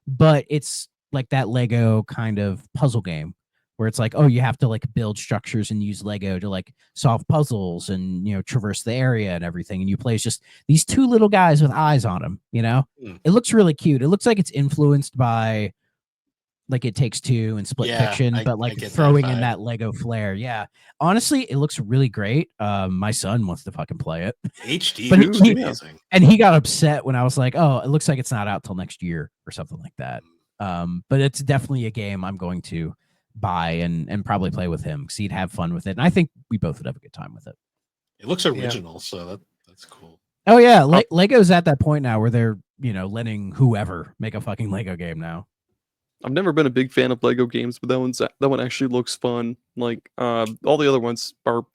but it's like that Lego kind of puzzle game where it's like, oh, you have to like build structures and use Lego to like solve puzzles and, you know, traverse the area and everything. And you play as just these 2 little guys with eyes on them, you know? It looks really cute. It looks like it's influenced by like It Takes Two and Split Fiction, but like throwing in that Lego flair. Yeah. Honestly, it looks really great. My son wants to fucking play it. HD, But looks amazing. And he got upset when I was like, oh, it looks like it's not out till next year or something like that. But it's definitely a game I'm going to buy and probably play with him because he'd have fun with it. And I think we both would have a good time with it. It looks original, so that's cool. Oh yeah, Lego's at that point now where they're, you know, letting whoever make a fucking Lego game now. I've never been a big fan of Lego games, but that one actually looks fun. Like all the other ones are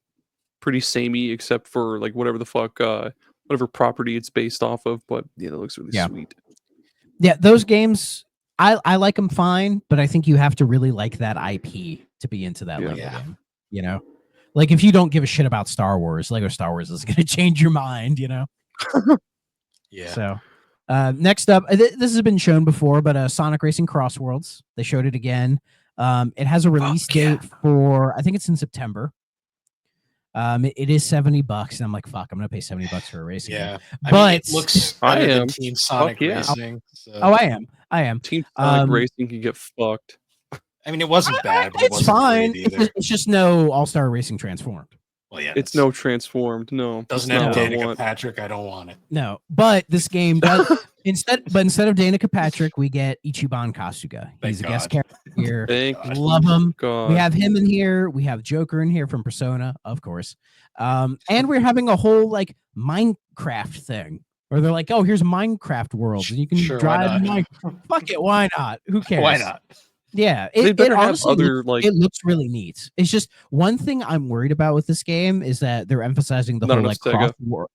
pretty samey, except for like whatever the fuck, whatever property it's based off of. But yeah, that looks really sweet. Yeah, those games I like them fine, but I think you have to really like that IP to be into that Lego game. You know, like if you don't give a shit about Star Wars, Lego Star Wars is going to change your mind. You know. Yeah. So. Next up, this has been shown before, but Sonic Racing Cross Worlds. They showed it again. It has a release date for, I think it's in September. It is $70, and I'm like, fuck, I'm gonna pay $70 for a racing game. But I mean, it looks better than Team Sonic Racing. So. Oh, I am. Team Sonic Racing can get fucked. I mean, it wasn't bad, but it's fine. It's just no All-Star Racing Transformed. Well, yeah, it's no Transformed. No, doesn't have Danica Patrick. I don't want it. No, but this game does. instead of Danica Patrick, we get Ichiban Kasuga. He's a guest character here. Love him. We have him in here. We have Joker in here from Persona, of course. And we're having a whole like Minecraft thing where they're like, "Oh, here's Minecraft worlds, and you can drive." Fuck it, why not? Who cares? Why not? Yeah, it honestly it looks really neat. It's just one thing I'm worried about with this game is that they're emphasizing the whole like cross world.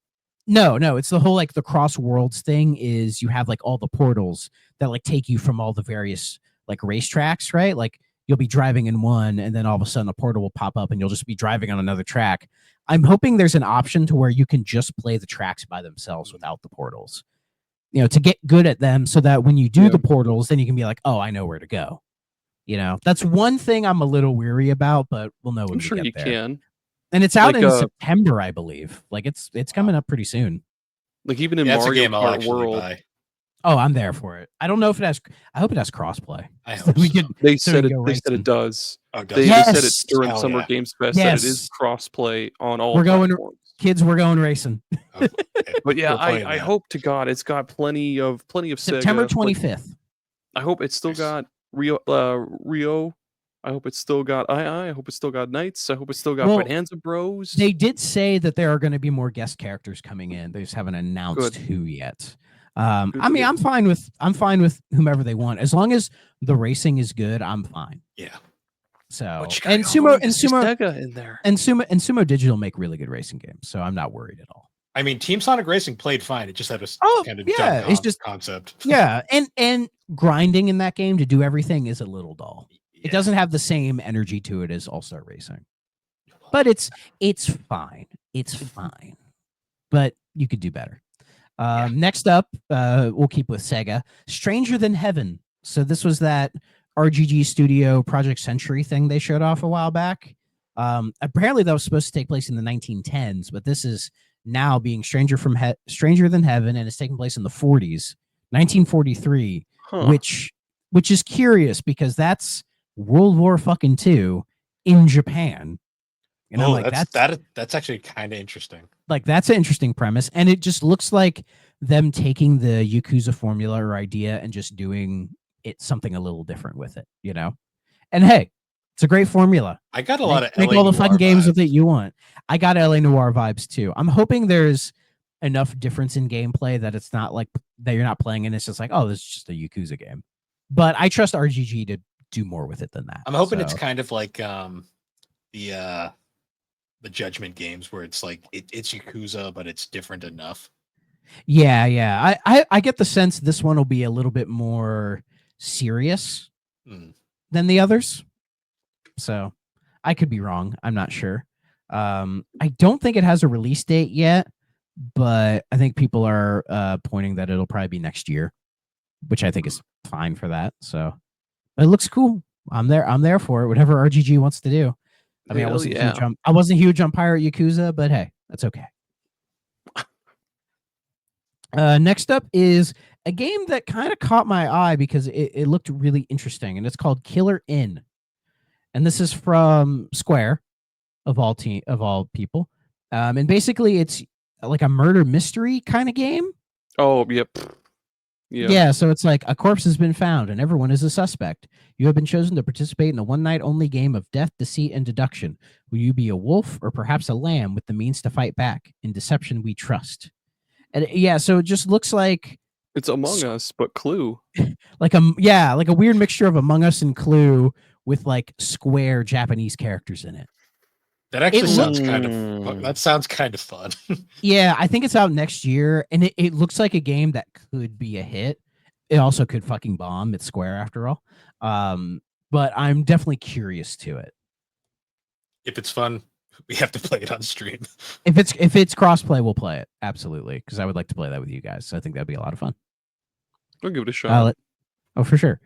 No, it's the whole like the cross worlds thing is you have like all the portals that like take you from all the various like racetracks, right? Like you'll be driving in one and then all of a sudden a portal will pop up and you'll just be driving on another track. I'm hoping there's an option to where you can just play the tracks by themselves without the portals, you know, to get good at them so that when you do the portals, then you can be like, oh, I know where to go. You know, that's one thing I'm a little weary about, but we'll know when I'm sure you can. And it's out in September, I believe. Like it's coming up pretty soon. Like even in Mario Kart World. Oh, I'm there for it. I don't know if it has. I hope it has crossplay. I hope They said it does. Oh, they said it during Summer Games Fest that it is crossplay on all. We're platforms. We're going racing. Okay. But yeah, I hope to God it's got plenty of September 25th. I hope it's still got Rio. I hope it's still got I hope it's still got Knights. I hope it's still got Bonanza Bros. They did say that there are going to be more guest characters coming in. They just haven't announced who yet. I mean, I'm fine with whomever they want as long as the racing is good. I'm fine. Yeah. So and Sumo Saga in there and Sumo Digital make really good racing games, so I'm not worried at all. I mean, Team Sonic Racing played fine. It just had a kind of it's just concept. Yeah, and grinding in that game to do everything is a little dull. Yeah. It doesn't have the same energy to it as All-Star Racing. But it's fine. It's fine. But you could do better. Next up, we'll keep with Sega. Stranger Than Heaven. So this was that RGG Studio Project Century thing they showed off a while back. Apparently that was supposed to take place in the 1910s, but this is now being Stranger Than Heaven, and it's taking place in the 40s 1943, Huh. which is curious because that's World War fucking II in Japan. And I'm like, that's actually kind of interesting. like that's an interesting premise, and it just looks like them taking the Yakuza formula or idea and just doing it something a little different with it, you know. And hey, it's a great formula. I got a lot of Make LA all the Noire fucking games vibes. with it you want. I got LA Noire vibes too. I'm hoping there's enough difference in gameplay that it's not like that you're not playing and it's just like, oh, this is just a Yakuza game. But I trust RGG to do more with it than that. I'm hoping it's So, kind of like the Judgment games where it's like it's Yakuza, but it's different enough. yeah. I get the sense this one will be a little bit more serious than the others. So I could be wrong. I'm not sure. I don't think it has a release date yet, but I think people are pointing that it'll probably be next year, which I think is fine for that. So it looks cool. I'm there for it. Whatever RGG wants to do. I mean, I wasn't huge on Pirate Yakuza, but hey, that's okay. Next up is a game that kind of caught my eye because it looked really interesting, and it's called Killer Inn. And this is from Square, of all people. And basically, it's like a murder mystery kind of game. Oh, yep. Yeah, so it's like a corpse has been found and everyone is a suspect. You have been chosen to participate in a one-night-only game of death, deceit, and deduction. Will you be a wolf or perhaps a lamb with the means to fight back? In deception, we trust. And yeah, so it just looks like it's Among Us, but Clue. like a weird mixture of Among Us and Clue with like Square Japanese characters in it. That actually sounds kind of fun. Yeah, I think it's out next year, and it looks like a game that could be a hit. It also could fucking bomb. It's Square after all. But I'm definitely curious to it. If it's fun, we have to play it on stream. If it's crossplay, we'll play it absolutely because I would like to play that with you guys. So I think that'd be a lot of fun. I'll give it a shot. For sure.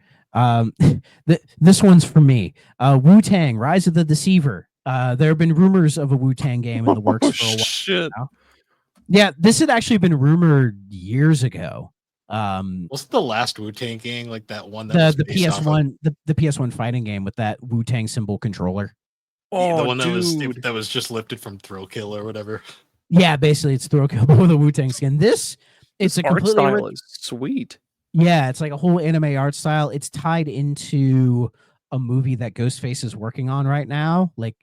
This one's for me. Wu-Tang: Rise of the Deceiver. There have been rumors of a Wu-Tang game in the works for a while. Shit. Now. Yeah, this had actually been rumored years ago. Wasn't the last Wu-Tang game like that one that the PS1 the PS1 fighting game with that Wu-Tang symbol controller? Oh, the one that was just lifted from Thrill Kill or whatever. Yeah, basically it's Thrill Kill with a Wu-Tang skin. It's a art style is sweet. Yeah, it's like a whole anime art style. It's tied into a movie that Ghostface is working on right now. Like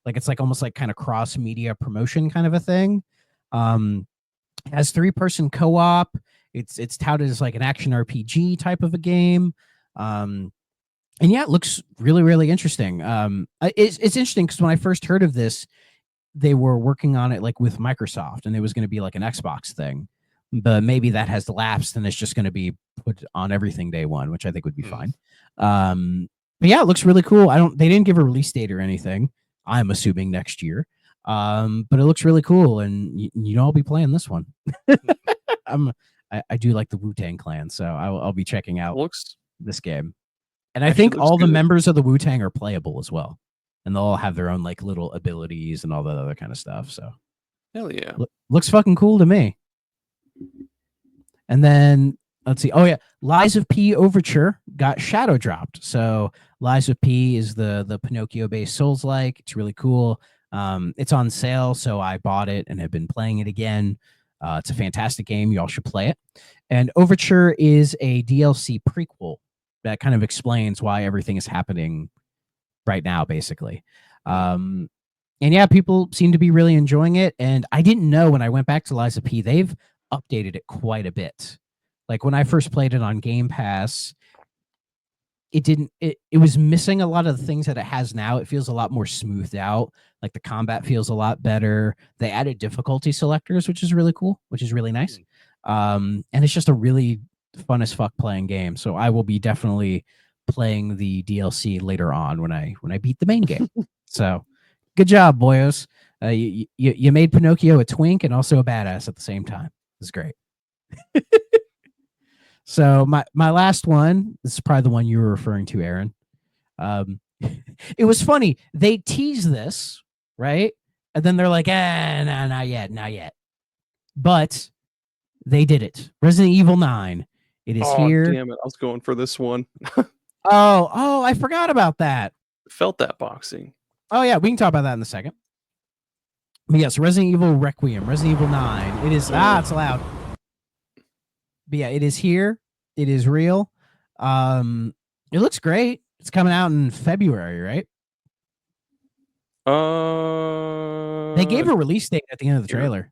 it's like almost like kind of cross media promotion kind of a thing. Has 3-person co-op. It's touted as like an action RPG type of a game. And yeah, it looks really, really interesting. It's interesting because when I first heard of this, they were working on it like with Microsoft, and it was going to be like an Xbox thing. But maybe that has lapsed, and it's just going to be put on everything day one, which I think would be fine. But yeah, it looks really cool. They didn't give a release date or anything. I'm assuming next year. But it looks really cool, and you know I'll be playing this one. I do like the Wu-Tang Clan, so I'll be checking out this game. And I think all the members of the Wu-Tang are playable as well, and they'll all have their own like little abilities and all that other kind of stuff. So hell yeah, looks fucking cool to me. And then let's see. Oh yeah, Lies of P Overture got shadow dropped. So Lies of P is the Pinocchio-based Souls-like. It's really cool. It's on sale, so I bought it and have been playing it again. It's a fantastic game. Y'all should play it. And Overture is a DLC prequel that kind of explains why everything is happening right now, basically. And yeah, people seem to be really enjoying it. And I didn't know when I went back to Lies of P, they've updated it quite a bit. Like when I first played it on Game Pass, it was missing a lot of the things that it has now. It feels a lot more smoothed out. Like the combat feels a lot better. They added difficulty selectors, which is really cool, which is really nice. And it's just a really fun as fuck playing game. So I will be definitely playing the DLC later on when I beat the main game. So good job, boyos. You made Pinocchio a twink and also a badass at the same time. It's great. So my last one, this is probably the one you were referring to, Aaron. It was funny. They tease this, right? And then they're like, nah, not yet. But they did it. Resident Evil 9 It is Oh, here. damn it. I was going for this one. Oh, I forgot about that. Felt that boxing. Oh yeah, we can talk about that in a second. But yes, Resident Evil Requiem, Resident Evil 9. It is it's loud. But yeah, it is here. It is real. It looks great. It's coming out in February, right? They gave a release date at the end of the here. trailer.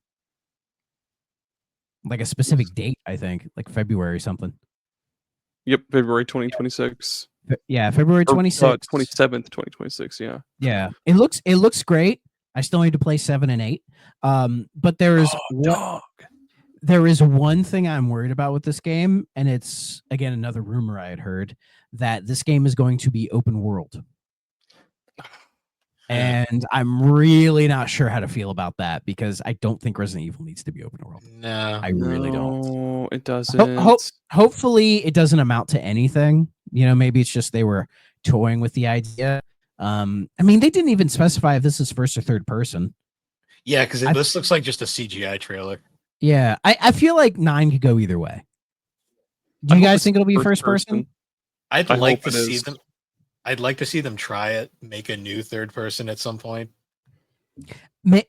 Like a specific date, I think, like February something. Yep, February 2026. Yeah, February 26th. 27th, 2026, yeah. Yeah. It looks great. I still need to play 7 and 8. But there is one thing I'm worried about with this game, and it's again another rumor I had heard that this game is going to be open world. And I'm really not sure how to feel about that because I don't think Resident Evil needs to be open world. No, I really don't. No, it doesn't. Hopefully it doesn't amount to anything. You know, maybe it's just they were toying with the idea. I mean, they didn't even specify if this is first or third person. Yeah, because this looks like just a CGI trailer. Yeah, I feel like 9 could go either way. Do you guys think it'll be first person? I'd like to see them. I'd like to see them try it, make a new third person at some point.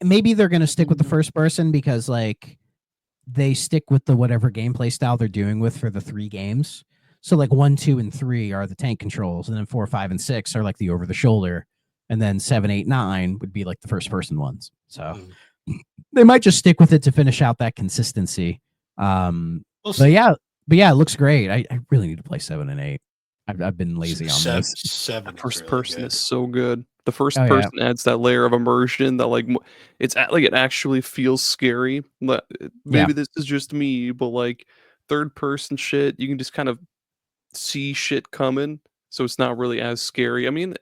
Maybe they're going to stick with the first person because like they stick with the whatever gameplay style they're doing with for the 3 games. So like 1, 2, and 3 are the tank controls, and then 4, 5, and 6 are like the over the shoulder, and then 7, 8, 9 would be like the first person ones. So they might just stick with it to finish out that consistency. But yeah, it looks great. I really need to play 7 and 8. I've been lazy on this. 7 first person is so good. The first person adds that layer of immersion that like it actually feels scary. Maybe this is just me, but like third person shit, you can just kind of see shit coming, so it's not really as scary. I mean,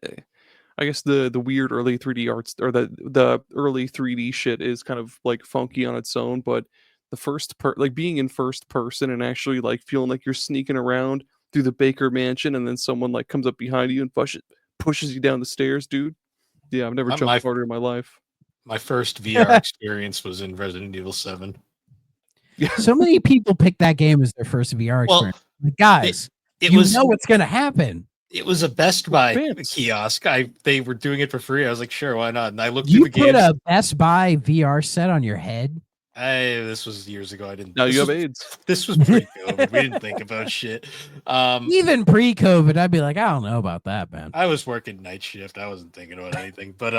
I guess the weird early 3D arts or the early 3D shit is kind of like funky on its own, but the like being in first person and actually like feeling like you're sneaking around through the Baker Mansion and then someone like comes up behind you and pushes you down the stairs, dude. Yeah, I've never jumped harder in my life. My first VR experience was in Resident Evil 7. So many people pick that game as their first VR experience. Like, guys, you know what's going to happen. It was a Best Buy kiosk. They were doing it for free. I was like, sure, why not? And I looked through the games. You put a Best Buy VR set on your head? This was years ago. I didn't. Now you have AIDS. This was pre-COVID. We didn't think about shit. Even pre-COVID, I'd be like, I don't know about that, man. I was working night shift. I wasn't thinking about anything. But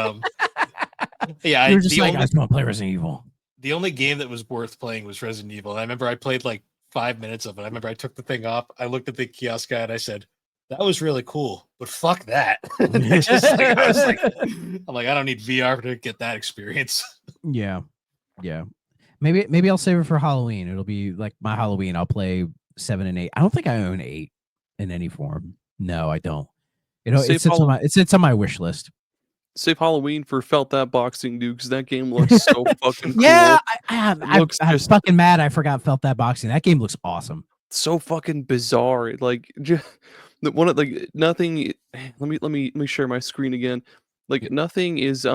yeah, you were just like, I just want to play Resident Evil. The only game that was worth playing was Resident Evil. And I remember I played like 5 minutes of it. I remember I took the thing off. I looked at the kiosk guy and I said, "That was really cool, but fuck that." I'm like, I don't need VR to get that experience. Yeah. Maybe I'll save it for Halloween. It'll be like my Halloween. I'll play 7 and 8. I don't think I own 8 in any form. No, I don't. It sits on my wish list. Save Halloween for Felt That Boxing, dude, because that game looks so fucking cool. Yeah, I'm fucking mad I forgot Felt That Boxing. That game looks awesome. So fucking bizarre. Like nothing. Let me share my screen again. Like nothing is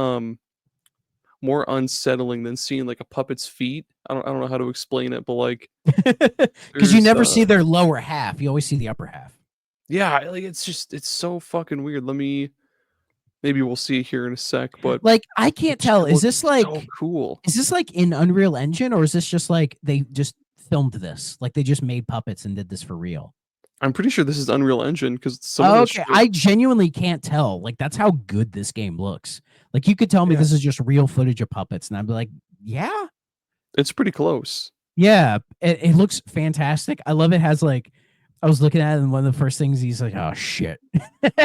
more unsettling than seeing like a puppet's feet. I don't know how to explain it, but like because you never see their lower half, you always see the upper half. Yeah, like it's so fucking weird. Maybe we'll see it here in a sec, but like I can't tell. Is this like so cool? Is this like in Unreal Engine, or is this just like they just filmed this? Like they just made puppets and did this for real? I'm pretty sure this is Unreal Engine because okay, I genuinely can't tell. Like that's how good this game looks. Like you could tell me this is just real footage of puppets, and I'd be like, yeah, it's pretty close. Yeah, it looks fantastic. I love it. Has like, I was looking at it, and one of the first things he's like, oh shit.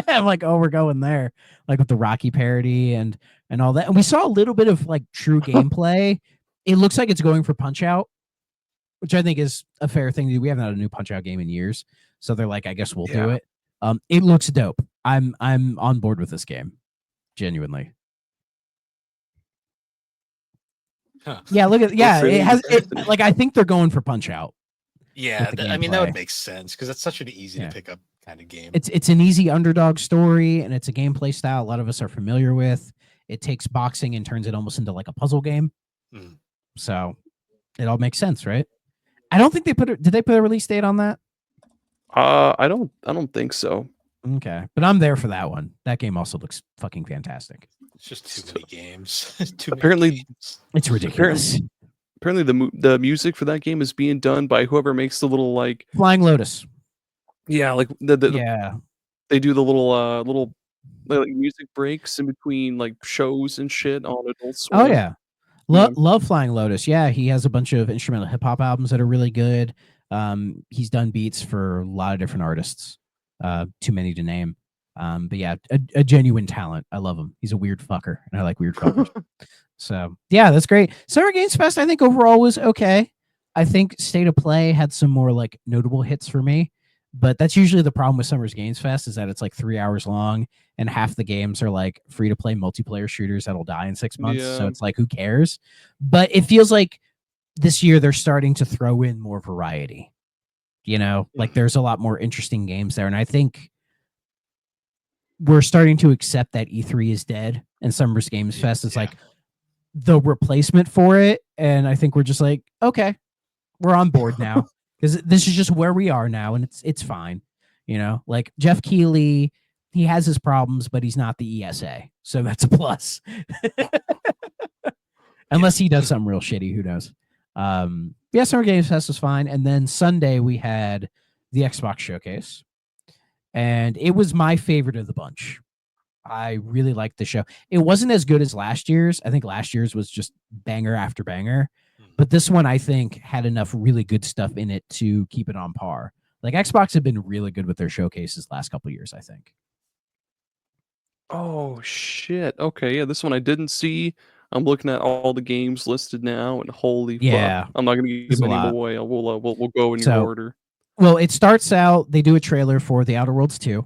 I'm like, oh, we're going there, like with the Rocky parody and all that. And we saw a little bit of like true gameplay. It looks like it's going for Punch Out, which I think is a fair thing to do. We haven't had a new Punch Out game in years, so they're like, I guess we'll do it. It looks dope. I'm on board with this game, genuinely. Huh. Yeah, look at it has it like I think they're going for Punch Out. Yeah, I mean that would make sense because that's such an easy to pick up kind of game. It's an easy underdog story and it's a gameplay style a lot of us are familiar with. It takes boxing and turns it almost into like a puzzle game. So it all makes sense, right? I don't think did they put a release date on that? I don't think so. Okay, but I'm there for that one. That game also looks fucking fantastic. It's just too many games. Too many Apparently- games. It's ridiculous. Apparently the music for that game is being done by whoever makes the little like Flying Lotus. like the Yeah. they do the little like music breaks in between like shows and shit on Adult Swim. Oh yeah. Yeah. Love Flying Lotus. Yeah, he has a bunch of instrumental hip hop albums that are really good. He's done beats for a lot of different artists. Too many to name. But yeah, a genuine talent. I love him. He's a weird fucker, and I like weird fuckers. So yeah, that's great. Summer Games Fest, I think overall was okay. I think State of Play had some more like notable hits for me, but that's usually the problem with Summer's Games Fest is that it's like 3 hours long and half the games are like free to play multiplayer shooters that'll die in 6 months. So Yeah. it's like, who cares? But it feels like this year they're starting to throw in more variety. You know, like there's a lot more interesting games there. And I think we're starting to accept that E3 is dead and Summer's Games Fest is Yeah. like the replacement for it. And I think we're just like, okay, we're on board now because this is just where we are now, and it's fine. You know, like Jeff Keighley, he has his problems, but he's not the ESA, so that's a plus. Unless he does something real shitty, who knows? Yeah, Summer Games Fest was fine, and then Sunday we had the Xbox Showcase, and it was my favorite of the bunch. I really liked the show. It wasn't as good as last year's. I think last year's was just banger after banger. But this one, I think, had enough really good stuff in it to keep it on par. Like Xbox have been really good with their showcases last couple of years, I think. Oh shit. Okay, yeah, this one I didn't see. I'm looking at all the games listed now, and holy Yeah, fuck! I'm not gonna give there's a any lot. away. We'll go in your So- order. Well, it starts out, they do a trailer for The Outer Worlds 2,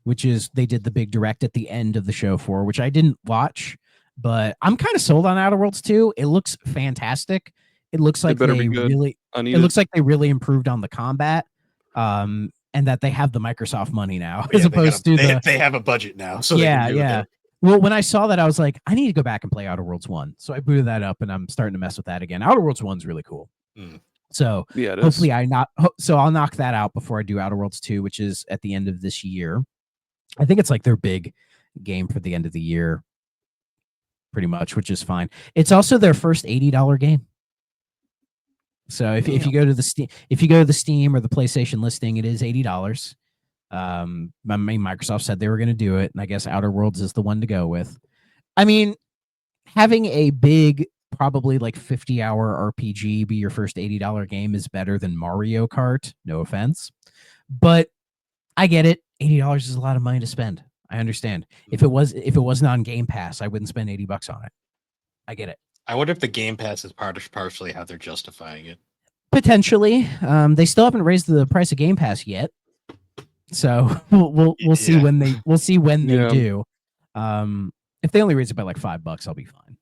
which is, they did the big direct at the end of the show for, which I didn't watch, but I'm kind of sold on Outer Worlds 2. It looks fantastic. It looks like better be they good. really, I need it looks like they really improved on the combat, and that they have the Microsoft money now, as Yeah, opposed to the, they have a budget now, so Yeah, they can do yeah. it. Well, when I saw that, I was like, I need to go back and play Outer Worlds 1. So I booted that up and I'm starting to mess with that again. Outer Worlds 1's really cool. Mm. So Yeah, it is. hopefully I'll knock that out before I do Outer Worlds 2, which is at the end of this year. I think it's like their big game for the end of the year, pretty much, which is fine. It's also their first $80 game. So if you go to the Steam or the PlayStation listing, it is $80. I mean, Microsoft said they were going to do it, and I guess Outer Worlds is the one to go with. I mean, having a big, probably like 50-hour RPG be your first $80 game is better than Mario Kart. No offense, but I get it. $80 is a lot of money to spend. I understand. If it wasn't on Game Pass, I wouldn't spend $80 on it. I get it. I wonder if the Game Pass is partially how they're justifying it. Potentially. They still haven't raised the price of Game Pass yet. So we'll see Yeah. when they Yeah. do. If they only raise it by like $5, I'll be fine.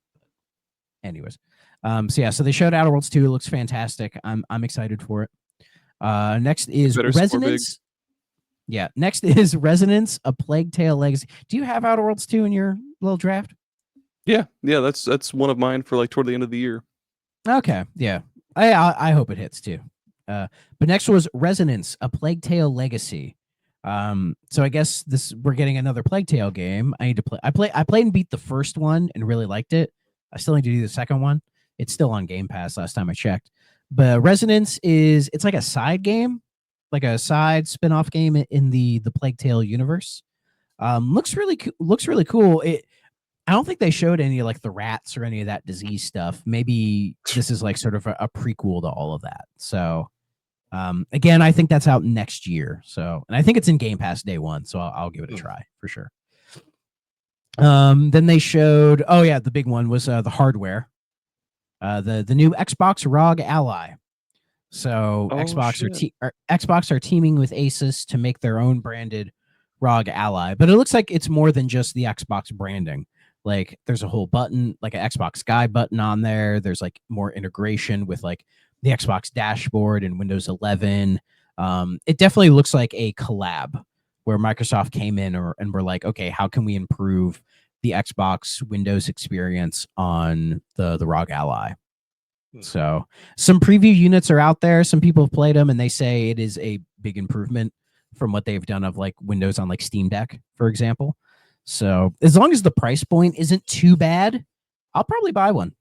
Anyways, so they showed Outer Worlds 2. It looks fantastic. I'm excited for it. Next is Better score big. Resonance. Yeah, next is Resonance: A Plague Tale Legacy. Do you have Outer Worlds 2 in your little draft? Yeah, that's one of mine for like toward the end of the year. Okay, yeah. I hope it hits too. But next was Resonance: A Plague Tale Legacy. So I guess we're getting another Plague Tale game. I need to play. I played and beat the first one and really liked it. I still need to do the second one. It's still on Game Pass last time I checked. But Resonance it's like a side game, like a side spin-off game in the Plague Tale universe. Looks really cool. I don't think they showed any like the rats or any of that disease stuff. Maybe this is like sort of a prequel to all of that. So again, I think that's out next year. So, and I think it's in Game Pass day one. So I'll give it a try for sure. Then they showed, the big one was the hardware, the new Xbox ROG Ally. So Xbox are teaming with Asus to make their own branded ROG Ally, but it looks like it's more than just the Xbox branding. Like there's a whole button, like an Xbox Sky button on there. There's like more integration with like the Xbox dashboard and Windows 11. It definitely looks like a collab where Microsoft came in and were like, okay, how can we improve the Xbox Windows experience on the ROG Ally? So some preview units are out there. Some people have played them and they say it is a big improvement from what they've done of like Windows on like Steam Deck, for example. So as long as the price point isn't too bad, I'll probably buy one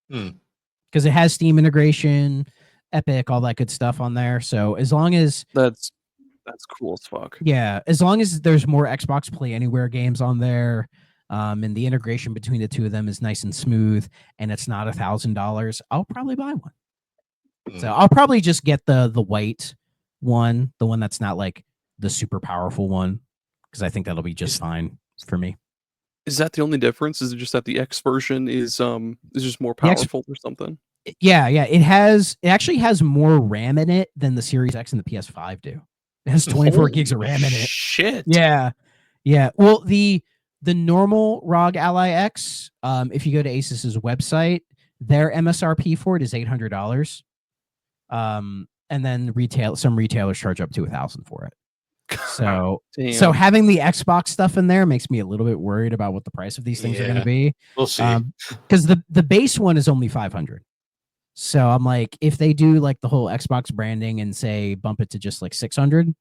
because it has Steam integration, Epic, all that good stuff on there. So as long as That's cool as fuck. yeah, as long as there's more Xbox Play Anywhere games on there, and the integration between the two of them is nice and smooth, and it's not $1,000, I'll probably buy one. So I'll probably just get the white one, the one that's not like the super powerful one, because I think that'll be just fine for me. Is that the only difference? Is it just that the X version is just more The X- powerful or something? Yeah, it actually has more RAM in it than the Series X and the PS5 do. It has 24 gigs of RAM in it. Shit. Yeah. Well, the normal ROG Ally X, if you go to Asus's website, their MSRP for it is $800. And then some retailers charge up to $1,000 for it. So Damn. having the Xbox stuff in there makes me a little bit worried about what the price of these things are going to be. We'll see. Because the base one is only $500. So I'm like, if they do like the whole Xbox branding and say bump it to just like $600,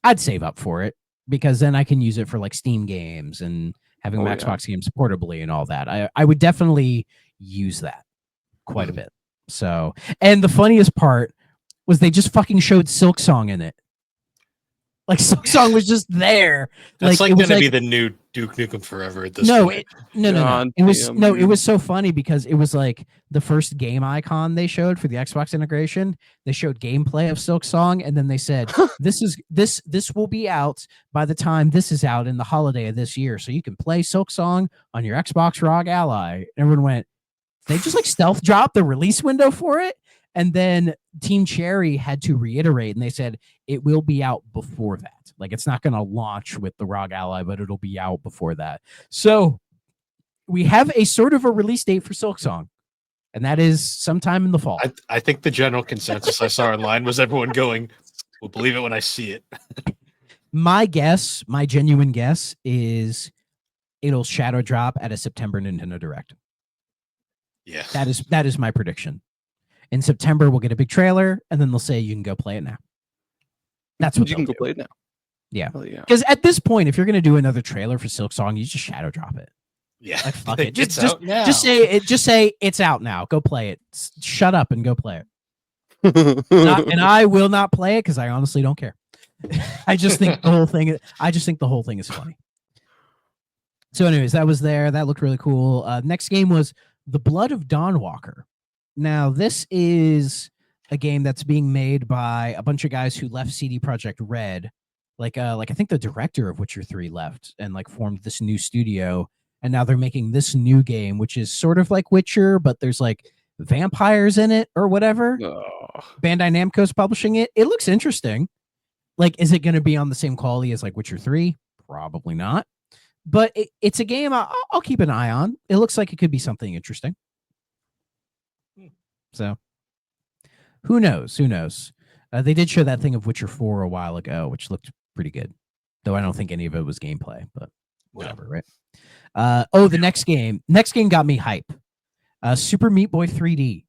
I'd save up for it because then I can use it for like Steam games and having my Xbox games portably and all that. I would definitely use that quite a bit. So, and the funniest part was they just fucking showed Silk Song in it. Like Silk Song was just there. That's like going to like, be the new Duke Nukem Forever at this no, point. No. It was so funny because it was like the first game icon they showed for the Xbox integration. They showed gameplay of Silk Song, and then they said, "This will be out by the time this is out in the holiday of this year, so you can play Silk Song on your Xbox ROG Ally." And everyone went, "They just like stealth dropped the release window for it." And then Team Cherry had to reiterate, and they said it will be out before that. Like it's not going to launch with the ROG Ally, but it'll be out before that. So we have a sort of a release date for Silk Song, and that is sometime in the fall. I think the general consensus I saw online was everyone going, "We'll believe it when I see it." My genuine guess is it'll shadow drop at a September Nintendo Direct. Yeah, that is my prediction. In September, we'll get a big trailer, and then they'll say you can go play it now. That's what you can go play it now. Yeah, yeah. Because at this point, if you're gonna do another trailer for Silk Song, you just shadow drop it. Yeah, like fuck it. Just say it. Just say it's out now. Go play it. Shut up and go play it. And I will not play it because I honestly don't care. I just think the whole thing. I just think the whole thing is funny. So, anyways, that was there. That looked really cool. Next game was The Blood of Dawnwalker. Now, this is a game that's being made by a bunch of guys who left CD Projekt Red. Like I think the director of Witcher 3 left and like formed this new studio. And now they're making this new game, which is sort of like Witcher, but there's like vampires in it or whatever. Bandai Namco's publishing it. It looks interesting. Like, is it going to be on the same quality as like Witcher 3? Probably not. But it's a game I'll keep an eye on. It looks like it could be something interesting. So, who knows? They did show that thing of Witcher 4 a while ago, which looked pretty good. Though I don't think any of it was gameplay, but whatever, right? The next game. Next game got me hype. Super Meat Boy 3D.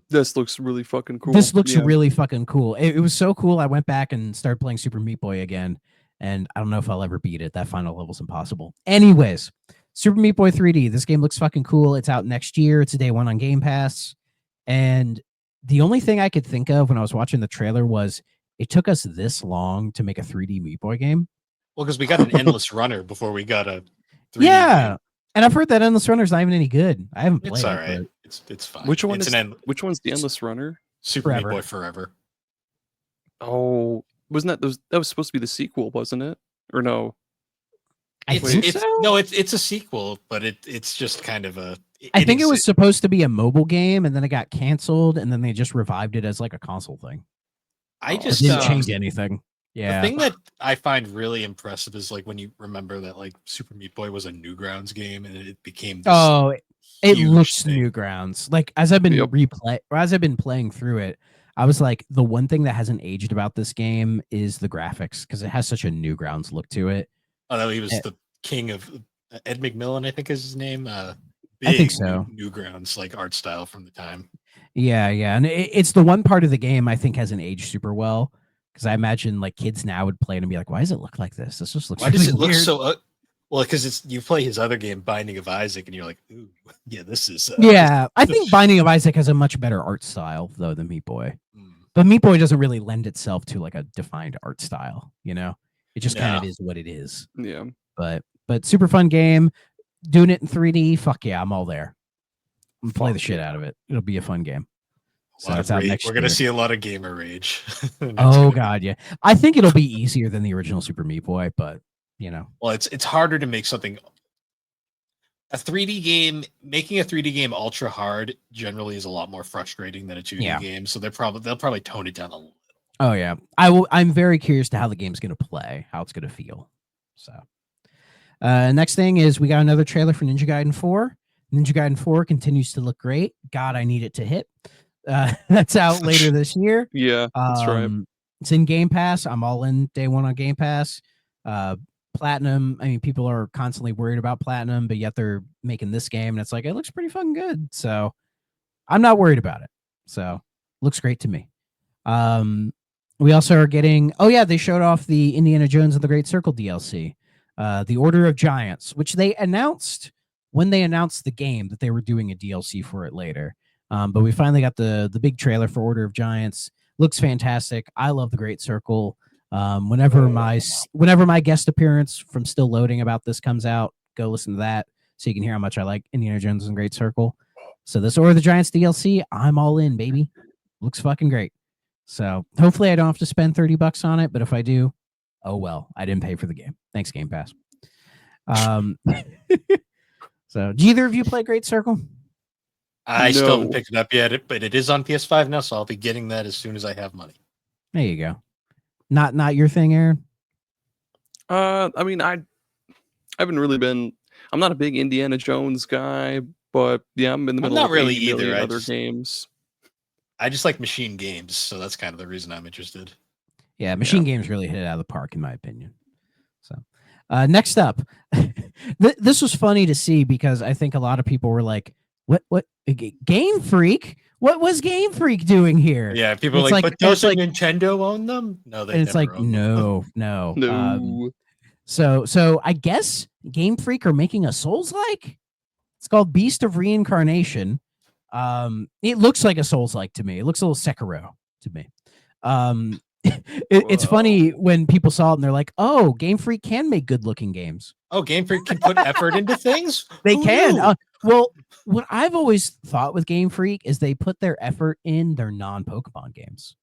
This looks really fucking cool. This looks really fucking cool. It was so cool. I went back and started playing Super Meat Boy again, and I don't know if I'll ever beat it. That final level's impossible. Anyways, Super Meat Boy 3D. This game looks fucking cool. It's out next year. It's a day one on Game Pass. And the only thing I could think of when I was watching the trailer was it took us this long to make a 3D Meat Boy game. Well, because we got an Endless Runner before we got a 3D game. And I've heard that Endless Runner's not even any good. I haven't played it. It's all right. It's fine. Which one's the Endless Runner? Super Meat Boy Forever. Oh, wasn't that was supposed to be the sequel, wasn't it? Or no? It's a sequel, but it's just kind of a. I think it was supposed to be a mobile game, and then it got canceled, and then they just revived it as like a console thing. I just didn't change anything. Yeah. The thing that I find really impressive is like when you remember that like Super Meat Boy was a Newgrounds game, and it became this it looks Newgrounds. Like as I've been playing through it, I was like, the one thing that hasn't aged about this game is the graphics because it has such a Newgrounds look to it. Although he was the king of Ed McMillan, I think is his name. I think so. Newgrounds like art style from the time. Yeah, and it's the one part of the game I think hasn't aged super well because I imagine like kids now would play it and be like, why does it look like this? This just looks Why does really it look weird. so? Well, because you play his other game, Binding of Isaac, and you're like, ooh, yeah, this is. Yeah, I think Binding of Isaac has a much better art style though than Meat Boy. Mm. But Meat Boy doesn't really lend itself to like a defined art style, you know? It just kind of No. is what it is. Yeah. But super fun game. Doing it in 3D, fuck yeah, I'm all there. I'm play the Fuck shit yeah. out of it. It'll be a fun game. A So lot it's of out rage. next We're gonna year. see a lot of gamer rage. Oh god, yeah. I think it'll be easier than the original Super Meat Boy, but you know. Well, it's harder to make something. A 3D game, making a 3D game ultra hard generally is a lot more frustrating than a 2D game. So they'll probably tone it down a little. Oh yeah, I'm very curious to how the game's gonna play, how it's gonna feel. So, next thing is we got another trailer for Ninja Gaiden 4. Ninja Gaiden 4 continues to look great. God, I need it to hit. That's out later this year. Yeah, that's right. It's in Game Pass. I'm all in day one on Game Pass. Platinum. I mean, people are constantly worried about Platinum, but yet they're making this game, and it's like it looks pretty fucking good. So I'm not worried about it. So looks great to me. We also are getting. Oh yeah, they showed off the Indiana Jones and the Great Circle DLC, the Order of Giants, which they announced when they announced the game that they were doing a DLC for it later. But we finally got the big trailer for Order of Giants. Looks fantastic. I love the Great Circle. Whenever my guest appearance from Still Loading about this comes out, go listen to that so you can hear how much I like Indiana Jones and Great Circle. So this Order of the Giants DLC, I'm all in, baby. Looks fucking great. So hopefully I don't have to spend $30 on it, but if I do, oh well, I didn't pay for the game. Thanks, Game Pass. So do either of you play Great Circle? I still haven't picked it up yet, but it is on PS5 now, so I'll be getting that as soon as I have money. There you go. Not your thing, Aaron? I mean, I haven't really been. I'm not a big Indiana Jones guy, but yeah, I'm in the middle not of really 80 million either. other games. I just like machine games, so that's kind of the reason I'm interested. Yeah, machine games really hit it out of the park, in my opinion. So, next up, this was funny to see because I think a lot of people were like, "What Game Freak? What was Game Freak doing here?" Yeah, people are like, "But doesn't Nintendo own them?" No, they. And it's like, no. So I guess Game Freak are making a Souls-like. It's called Beast of Reincarnation. It looks like a Souls-like to me. It looks a little Sekiro to me. It's funny when people saw it and they're like, "Oh, Game Freak can make good-looking games." Oh, Game Freak can put effort into things? They can. Well, what I've always thought with Game Freak is they put their effort in their non-Pokemon games.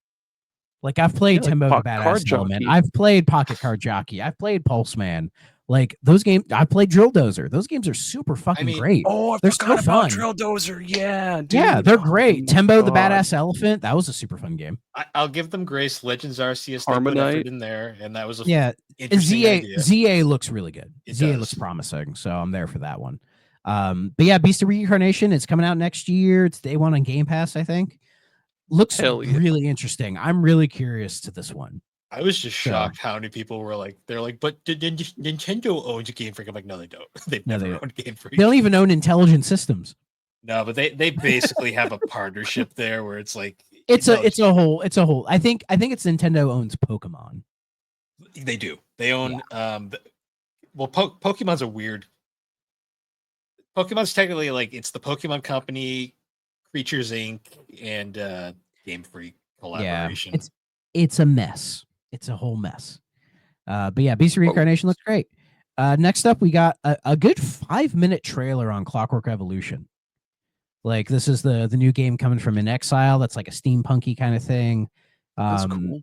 Like I've played Timbo the Badass Element. I've played Pocket Card Jockey. I've played Pulse Man. Like those games, I played Drill Dozer. Those games are super fucking great. Oh, they're so fun. Drill Dozer, yeah, dude. Yeah, they're great. Timbo the Badass Elephant. That was a super fun game. I'll give them grace. Legends Arceus, they put effort in there, and that was and ZA looks really good. ZA looks promising, so I'm there for that one. But yeah, Beast of Reincarnation. It's coming out next year. It's day one on Game Pass, I think. Looks really interesting. I'm really curious to this one. I was just shocked how many people were like, they're like, but Nintendo owns Game Freak. I'm like, no, they don't. They've never owned Game Freak. They don't even own Intelligent Systems. No, but they basically have a partnership there where it's like it's a whole. I think it's Nintendo owns Pokemon. They do. They own Pokemon's a weird. Pokemon's technically like it's the Pokemon Company, Creatures Inc., and Game Freak collaboration. Yeah, it's a mess. It's a whole mess. But yeah, Beast of Reincarnation looks great. Next up, we got a good 5-minute trailer on Clockwork Evolution. Like this is the new game coming from In Exile. That's like a steampunky kind of thing. That's cool.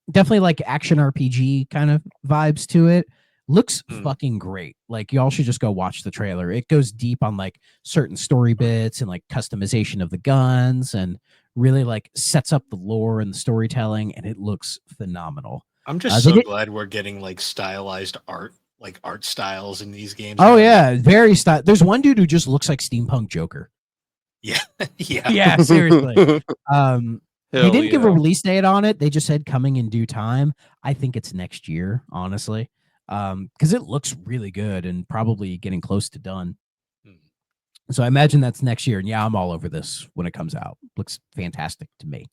Definitely like action RPG kind of vibes to it. Looks fucking great. Like y'all should just go watch the trailer. It goes deep on like certain story bits and like customization of the guns and really like sets up the lore and the storytelling, and it looks phenomenal. I'm just so glad we're getting like stylized art, like art styles in these games. Oh yeah, very style. There's one dude who just looks like steampunk Joker. Yeah, yeah, seriously. They didn't give a release date on it. They just said coming in due time. I think it's next year, honestly, because it looks really good and probably getting close to done. So I imagine that's next year. And yeah, I'm all over this when it comes out. Looks fantastic to me.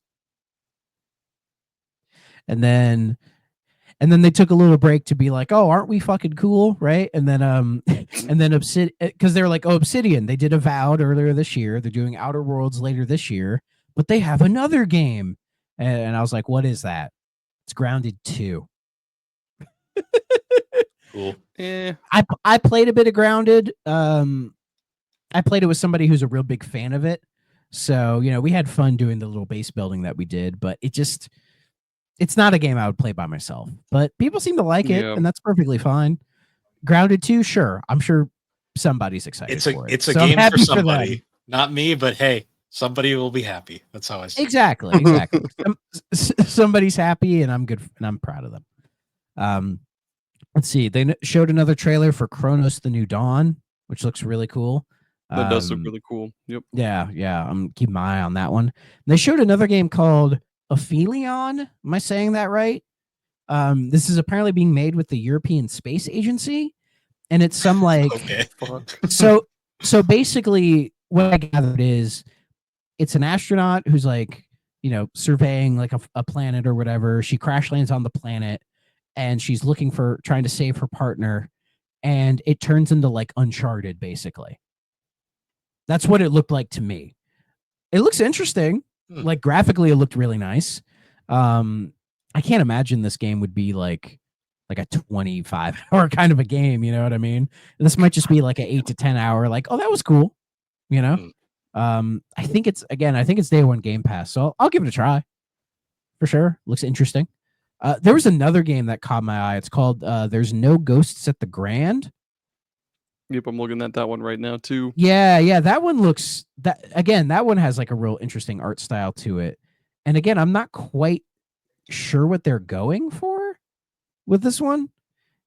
and then they took a little break to be like, oh, aren't we fucking cool, right? And then and then Obsidian, because they were like, oh, Obsidian, they did Avowed earlier this year, they're doing Outer Worlds later this year, but they have another game, and I was like, what is that? It's Grounded 2. Cool. I played a bit of Grounded. I played it with somebody who's a real big fan of it, so we had fun doing the little base building that we did, but it's not a game I would play by myself. But people seem to like it, and that's perfectly fine. Grounded 2, sure, I'm sure somebody's excited for it. It's a game for somebody, not me, but hey, somebody will be happy. That's how I see exactly. Somebody's happy, and I'm good, and I'm proud of them. Let's see. They showed another trailer for Chronos: The New Dawn, which looks really cool. That does look really cool. Yep. Yeah. I'm keeping my eye on that one. They showed another game called Aphelion. Am I saying that right? This is apparently being made with the European Space Agency, and it's some like okay. so basically what I gathered is it's an astronaut who's like surveying like a planet or whatever. She crash lands on the planet, and she's trying to save her partner, and it turns into like Uncharted, basically. That's what it looked like to me. It looks interesting. Like graphically, it looked really nice. I can't imagine this game would be like a 25-hour kind of a game. You know what I mean? This might just be like an 8 to 10 hour. Like, oh, that was cool. I think it's day one Game Pass, so I'll give it a try for sure. Looks interesting. There was another game that caught my eye. It's called There's No Ghosts at the Grand. Yep, I'm looking at that one right now too. Yeah, that one looks that one has like a real interesting art style to it. And again, I'm not quite sure what they're going for with this one.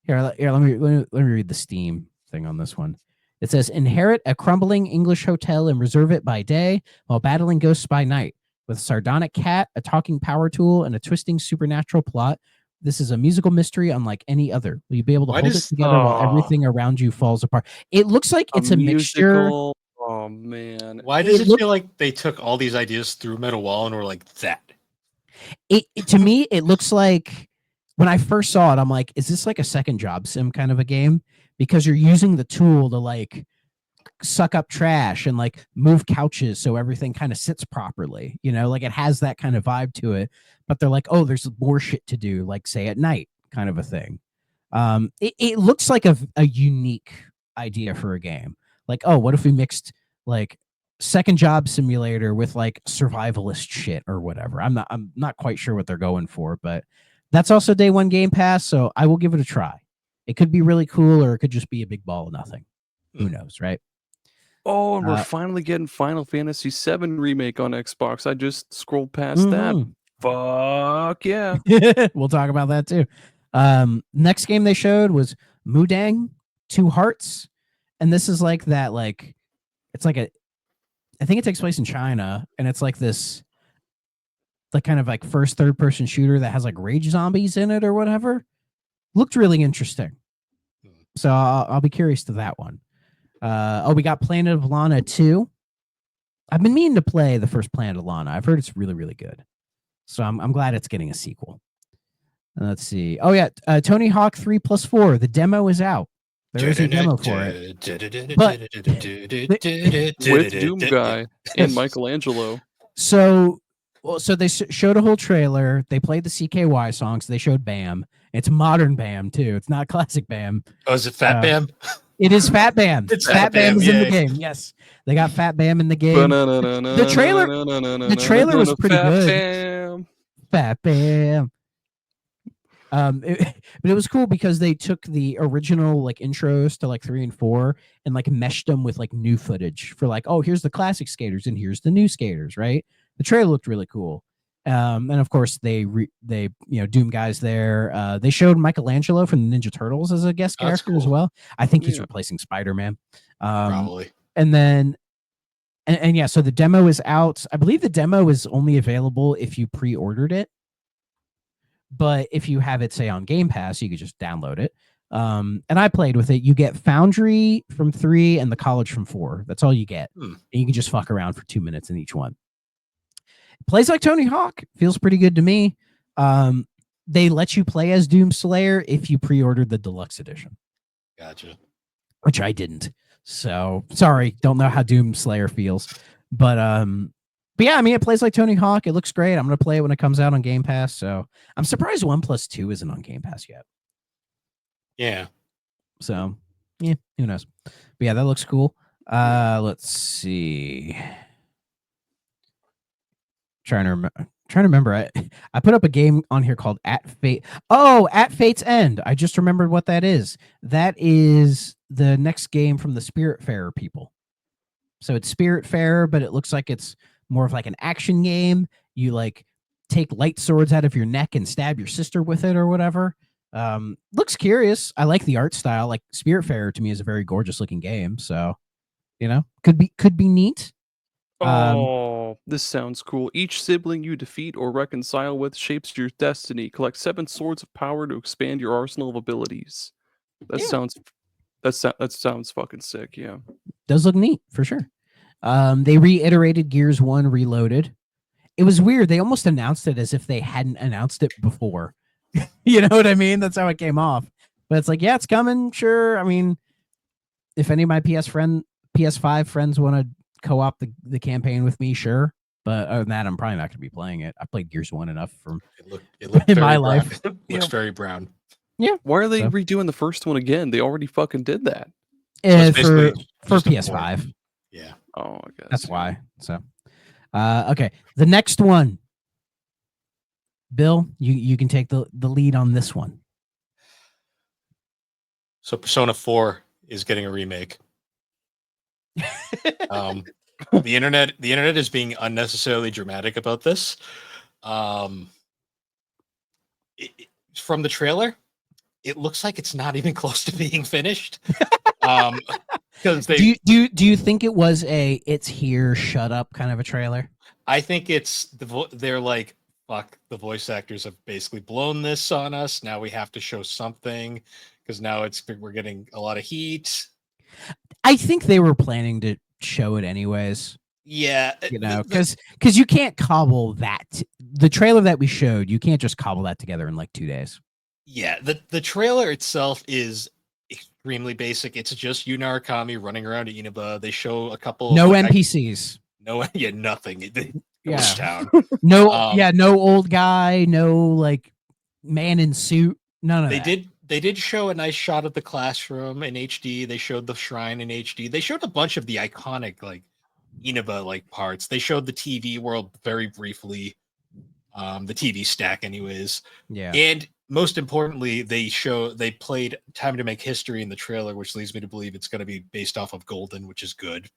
Here, let me read the Steam thing on this one. It says, inherit a crumbling English hotel and reserve it by day while battling ghosts by night. With a sardonic cat, a talking power tool, and a twisting supernatural plot, this is a musical mystery unlike any other. Will you be able to hold it together while everything around you falls apart? It looks like it's a mixture. Oh, man. Why does it feel like they took all these ideas through Metal Wall and were like, that? To me, it looks like when I first saw it, I'm like, is this like a second job sim kind of a game? Because you're using the tool to like suck up trash and like move couches so everything kind of sits properly, like it has that kind of vibe to it. But they're like, oh, there's more shit to do, like say at night kind of a thing. It looks like a unique idea for a game. Like, oh, what if we mixed like second job simulator with like survivalist shit or whatever? I'm not quite sure what they're going for, but that's also day one Game Pass, so I will give it a try. It could be really cool, or it could just be a big ball of nothing. Who knows, right? Oh, and we're finally getting Final Fantasy VII Remake on Xbox. I just scrolled past that. Fuck yeah. We'll talk about that too. Next game they showed was Mudang, Two Hearts. And this is like that, like, it's like I think it takes place in China, and it's like this, like kind of like first third person shooter that has like rage zombies in it or whatever. Looked really interesting. So I'll be curious to that one. We got Planet of Lana 2. I've been meaning to play the first Planet of Lana. I've heard it's really, really good. So I'm glad it's getting a sequel. Let's see. Oh, yeah. Tony Hawk 3+4. The demo is out. There is a demo for it. With Doom Guy and Michelangelo. So they showed a whole trailer. They played the CKY songs. They showed Bam. It's modern Bam, too. It's not classic Bam. Oh, is it Fat Bam? It is Fat Bam. Fat Bam is in the game. Yes. They got Fat Bam in the game. The trailer was pretty good. Fat Bam. But it was cool because they took the original like intros to like 3 and 4 and like meshed them with like new footage for like, oh, here's the classic skaters and here's the new skaters, right? The trailer looked really cool. And of course they Doom Guy's there. They showed Michelangelo from the Ninja Turtles as a guest character as well. I think he's replacing Spider-Man. Probably. And then and yeah, so the demo is out. I believe the demo is only available if you pre-ordered it. But if you have it, say, on Game Pass, you could just download it. And I played with it. You get Foundry from 3 and the College from 4. That's all you get. And you can just fuck around for 2 minutes in each one. It plays like Tony Hawk. Feels pretty good to me. they let you play as Doomslayer if you pre-ordered the deluxe edition, Gotcha. which I didn't. So sorry, don't know how Doomslayer feels, but yeah, I mean, it plays like Tony Hawk. It looks great. I'm gonna play it when it comes out on Game Pass. So I'm surprised 1+2 isn't on Game Pass yet. Yeah. So yeah, who knows? But yeah, that looks cool. Let's see. Trying to remember. I put up a game on here called At Fate. Oh, At Fate's End. I just remembered what that is. That is the next game from the Spiritfarer people. So it's Spiritfarer, but it looks like it's more of like an action game. You like take light swords out of your neck and stab your sister with it or whatever. Looks curious. I like the art style. Like Spiritfarer to me is a very gorgeous looking game. So, could be neat. Oh, this sounds cool. Each sibling you defeat or reconcile with shapes your destiny. Collect 7 swords of power to expand your arsenal of abilities. That sounds fucking sick. Yeah. Does look neat for sure. They reiterated Gears 1 Reloaded. It was weird. They almost announced it as if they hadn't announced it before. You know what I mean? That's how it came off. But it's like, yeah, it's coming. Sure. I mean, if any of my PS5 friends want to co-op the campaign with me, sure. But other than that, I'm probably not going to be playing it. I played Gears 1 enough from it looked in very my brown. life. It looks very brown. Yeah. Why are they redoing the first one again? They already fucking did that. For just a PS5. port. Yeah. Oh, I guess. That's why. So, okay. The next one. Bill, you can take the lead on this one. So Persona 4 is getting a remake. The internet is being unnecessarily dramatic about this. From the trailer, it looks like it's not even close to being finished. Because do you think it was a "it's here, shut up" kind of a trailer? I think it's they're like, fuck, the voice actors have basically blown this on us. Now we have to show something because now we're getting a lot of heat. I think they were planning to show it anyways. Yeah, because you can't cobble that. The trailer that we showed, you can't just cobble that together in like 2 days. Yeah, the trailer itself is extremely basic. It's just Yu Narukami running around Inaba. They show a couple no NPCs. Nothing. Yeah. Town. No old guy, no like man in suit. None of that. They did show a nice shot of the classroom in HD. They showed the shrine in HD. They showed a bunch of the iconic like Inaba like parts. They showed the TV world very briefly. The TV stack anyways. Yeah. And most importantly, they played Time to Make History in the trailer, which leads me to believe it's going to be based off of Golden, which is good.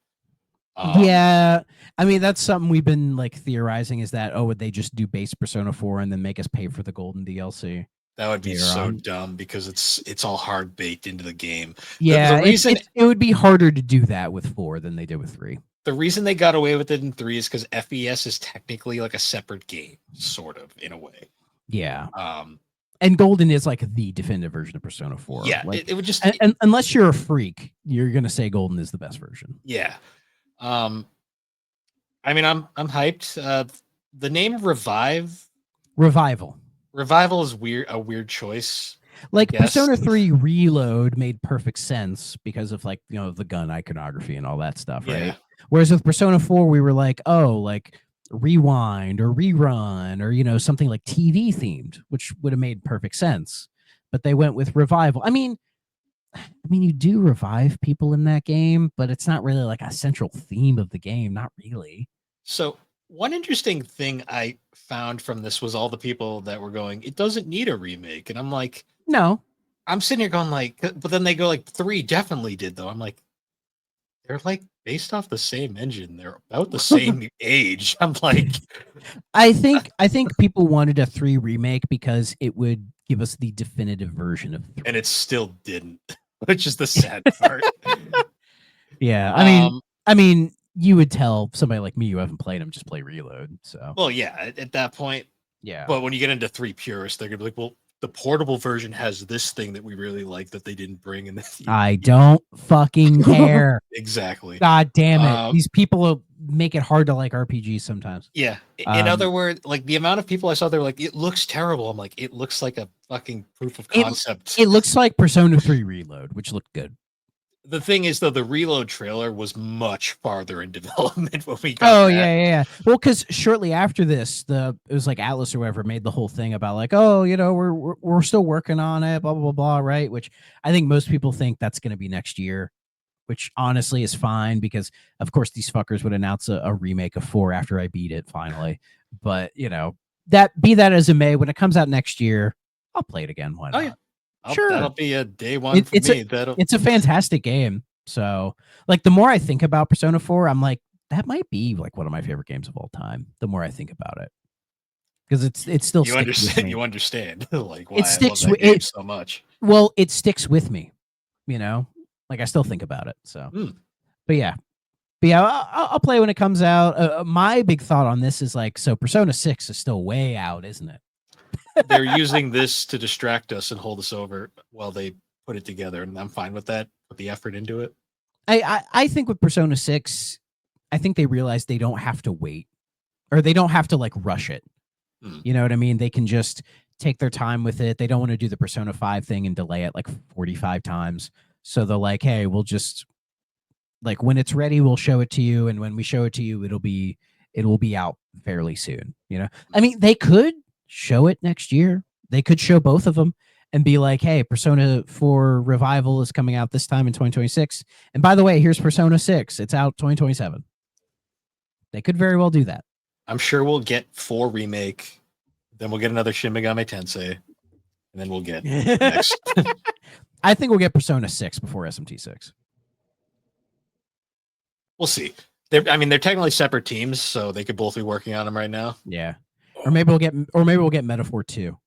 Yeah, I mean that's something we've been like theorizing is that would they just do base Persona 4 and then make us pay for the Golden DLC? That would be so dumb because it's all hard baked into the game. Yeah, it would be harder to do that with 4 than they did with 3. The reason they got away with it in 3 is because FES is technically like a separate game, sort of in a way. Yeah. And Golden is like the definitive version of Persona 4. Yeah, like, it would just unless you're a freak, you're gonna say Golden is the best version. Yeah. I mean, I'm hyped. The name Revival is a weird choice. Like Persona 3 Reload made perfect sense because of like, the gun iconography and all that stuff, right? Yeah. Whereas with Persona 4, we were like, like rewind or rerun or, something like TV themed, which would have made perfect sense. But they went with Revival. I mean, you do revive people in that game, but it's not really like a central theme of the game. Not really. So one interesting thing I found from this was all the people that were going, it doesn't need a remake. And I'm like, no. I'm sitting here going like, but then they go like 3 definitely did though. I'm like, they're like based off the same engine. They're about the same age. I'm like, I think people wanted a 3 remake because it would give us the definitive version of 3. And it still didn't. Which is the sad part. Yeah, I mean, you would tell somebody like me who haven't played them just play Reload. So, well, yeah, at that point, yeah. But when you get into 3 purists, they're gonna be like, well, the portable version has this thing that we really like that they didn't bring in. I don't fucking care. Exactly. God damn it! These people make it hard to like RPGs sometimes. Yeah. In other words, like the amount of people I saw, they were like, it looks terrible. I'm like, it looks like a fucking proof of concept. It looks like Persona 3 Reload, which looked good. The thing is, though, the Reload trailer was much farther in development when we got that. Yeah. Well, because shortly after this, it was like Atlas or whatever made the whole thing about like, oh, we're still working on it, blah blah blah, right? Which I think most people think that's going to be next year, which honestly is fine because of course these fuckers would announce a remake of 4 after I beat it finally. But that as it may, when it comes out next year, I'll play it again. Why not? Oh, yeah. Sure, that'll be a day one for me. It's a fantastic game. So, like, the more I think about Persona 4, I'm like, that might be like one of my favorite games of all time. The more I think about it, because it still you understand. You understand like why I love that game so much. Well, it sticks with me. Like I still think about it. So, but yeah, I'll play when it comes out. My big thought on this is like, so Persona 6 is still way out, isn't it? They're using this to distract us and hold us over while they put it together, and I'm fine with that. Put the effort into it. I think with Persona 6, I think they realize they don't have to wait, or they don't have to like rush it. You know what I mean? They can just take their time with it. They don't want to do the Persona 5 thing and delay it like 45 times. So they're like, hey, we'll just like when it's ready, we'll show it to you, and when we show it to you, it'll be out fairly soon. I mean, they could show it next year. They could show both of them and be like, hey, Persona 4 Revival is coming out this time in 2026. And by the way, here's Persona 6. It's out 2027. They could very well do that. I'm sure we'll get 4 remake. Then we'll get another Shin Megami Tensei. And then we'll get next. I think we'll get Persona 6 before SMT6. We'll see. They're technically separate teams, so they could both be working on them right now. Yeah. Or maybe we'll get Metaphor 2.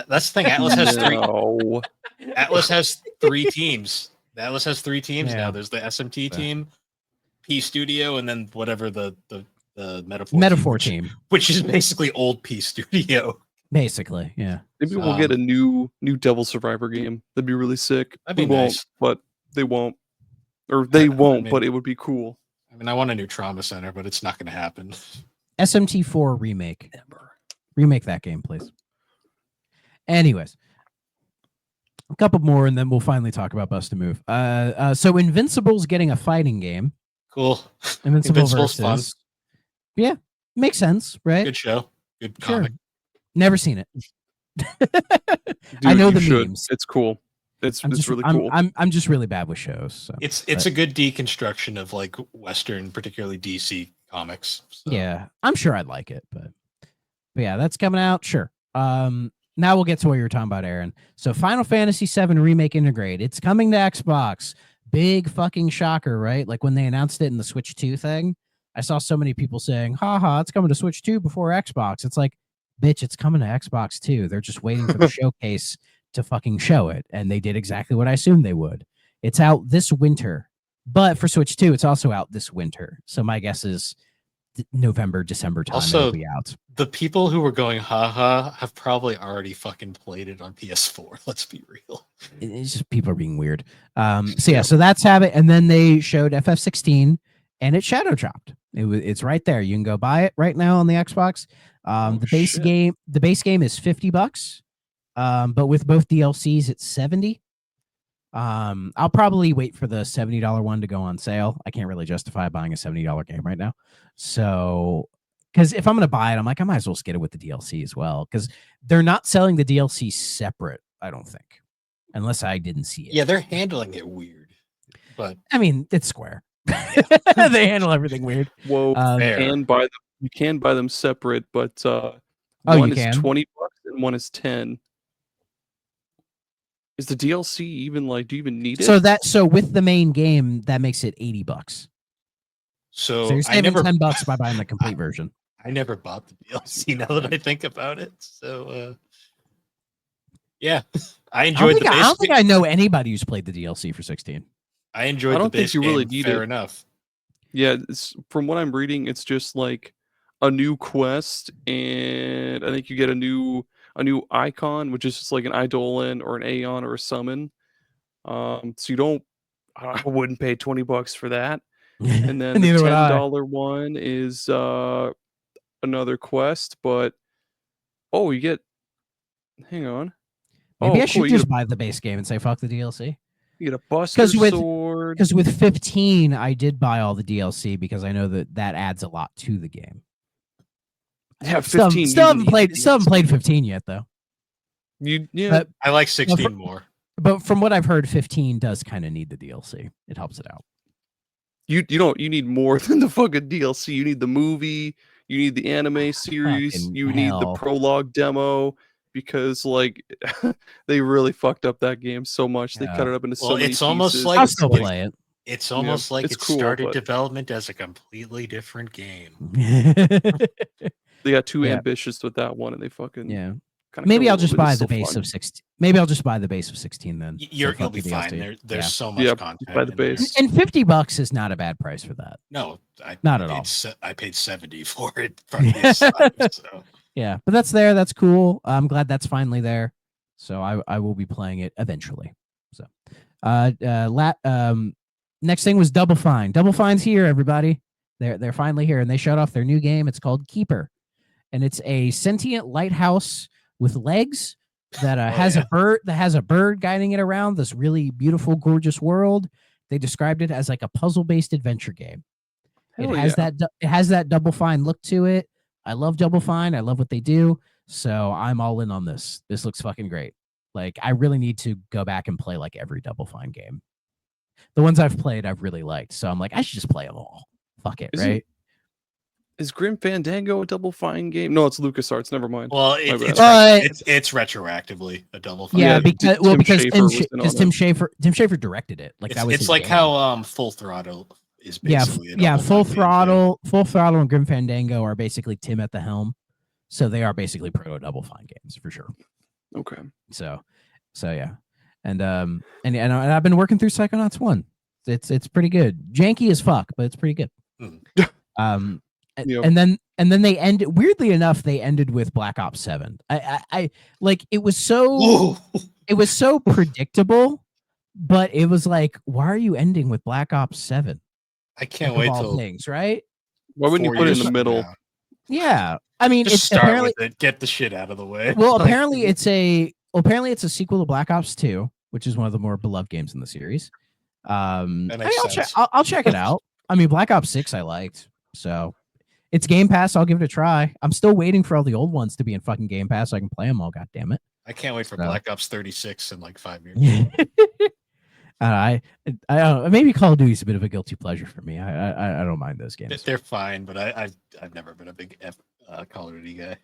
That's the thing. Atlas has 3. Atlas has 3 teams. Atlas has 3 teams now. There's the SMT team, P Studio, and then whatever the Metaphor team, which is basically old P Studio. Basically, yeah. Maybe we'll get a new Devil Survivor game. That'd be really sick. That'd be nice, but they won't, or they won't. But it would be cool. I mean, I want a new Trauma Center, but it's not going to happen. SMT4 remake. Remake that game, please. Anyways, a couple more, and then we'll finally talk about Bust a Move. So Invincible's getting a fighting game. Cool. Invincible's versus. Fun. Yeah, makes sense, right? Good show. Good comic. Never seen it. Dude, I know the memes. It's cool. It's really cool. I'm just really bad with shows. So. It's a good deconstruction of like Western, particularly DC comics. So. Yeah, I'm sure I'd like it, but yeah, that's coming out. Sure. Now we'll get to what you were talking about, Aaron. So Final Fantasy VII Remake Integrate. It's coming to Xbox. Big fucking shocker, right? Like when they announced it in the Switch 2 thing, I saw so many people saying, haha, it's coming to Switch 2 before Xbox. It's like, bitch, it's coming to Xbox 2. They're just waiting for the showcase to fucking show it. And they did exactly what I assumed they would. It's out this winter. But for Switch 2, it's also out this winter. So my guess is November, December time it'll be out. The people who were going haha have probably already fucking played it on PS4. Let's be real. It's just people are being weird. So that's Habit. And then they showed FF16 and it shadow dropped. It's right there. You can go buy it right now on the Xbox. The base game is $50. But with both DLCs, it's $70. I'll probably wait for the $70 one to go on sale. I can't really justify buying a $70 game right now. So, because if I'm going to buy it, I'm like, I might as well just get it with the DLC as well. Because they're not selling the DLC separate, I don't think. Unless I didn't see it. Yeah, they're handling it weird. But I mean, it's Square. They handle everything weird. Whoa, you can buy them separate, but one is $20 and one is $10. Is the DLC even like? Do you even need it? So with the main game, that makes it $80. So you're saving $10 by buying the complete version. I never bought the DLC. Now that I think about it, so yeah, I enjoyed the base. I don't think I know anybody who's played the DLC for 16. I enjoyed. I don't think you really need it. Fair enough. Yeah, from what I'm reading, it's just like a new quest, and I think you get a new icon, which is just like an Eidolon or an Aeon or a summon. So I wouldn't pay $20 for that. And then the Neither would I. $10 one is another quest, but you get. Hang on. Maybe I Cool. should just buy the base game and say fuck the DLC. You get a Buster Sword. Because with 15, I did buy all the DLC because I know that adds a lot to the game. Yeah, 15. Still haven't played 15 yet though. I like 16 more. But from what I've heard, 15 does kind of need the DLC. It helps it out. You need more than the fucking DLC. You need the movie. You need the anime series. You need the prologue demo. Because they really fucked up that game so much. They cut it up into so many pieces. Almost like I'll still play it. It's almost like it started development as a completely different game. They got too ambitious with that one, and they fucking Maybe I'll just buy the base of 16. Maybe I'll just buy the base of 16 then. You'll be fine. There's so much content. Buy the base. And $50 is not a bad price for that. No, not at all. I paid $70 for it from this side, so. Yeah, but that's there. That's cool. I'm glad that's finally there. So I will be playing it eventually. So, next thing was Double Fine. Double Fine's here, everybody. They're finally here, and they showed off their new game. It's called Keeper, and it's a sentient lighthouse with legs that has a bird guiding it around this really beautiful, gorgeous world. They described it as like a puzzle-based adventure game. It has that Double Fine look to it. I love Double Fine. I love what they do. So I'm all in on this. This looks fucking great. Like, I really need to go back and play like every Double Fine game. The ones I've played, I've really liked. So I'm like, I should just play them all. Fuck it, right? Is Grim Fandango a Double Fine game? No, it's LucasArts. Never mind. Well, it's retroactively a Double Fine. Yeah, because Tim Schafer directed it. Like, it's like how Full Throttle is basically Full Throttle and Grim Fandango are basically Tim at the helm, so they are basically proto Double Fine games for sure. Okay, so yeah, and I've been working through Psychonauts 1. It's pretty good, janky as fuck, but it's pretty good. And then they ended, weirdly enough, they ended with Black Ops 7. I like, it was so predictable, but it was like, why are you ending with Black Ops 7? I can't wait till things, right? Why wouldn't you put it in the middle? Yeah, I mean, just start with it. Get the shit out of the way. Well, apparently it's a sequel to Black Ops 2, which is one of the more beloved games in the series. I'll check it out. I mean, Black Ops 6 I liked, so it's Game Pass. I'll give it a try. I'm still waiting for all the old ones to be in fucking Game Pass so I can play them all. God damn it! I can't wait for Black Ops 36 in like 5 years. I don't know. Maybe Call of Duty is a bit of a guilty pleasure for me. I don't mind those games. They're fine, but I've never been a big Call of Duty guy.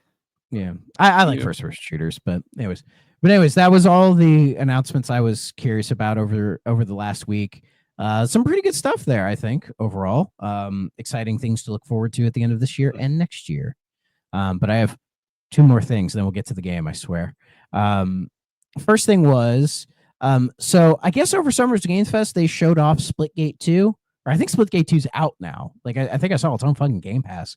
Yeah, I like first-person shooters, but anyways, that was all the announcements I was curious about over the last week. Some pretty good stuff there, I think, overall. Exciting things to look forward to at the end of this year and next year. But I have two more things, then we'll get to the game, I swear. First thing was, so I guess over Summer's Games Fest, they showed off Splitgate 2, or I think Splitgate 2 is out now. Like, I think I saw it's on fucking Game Pass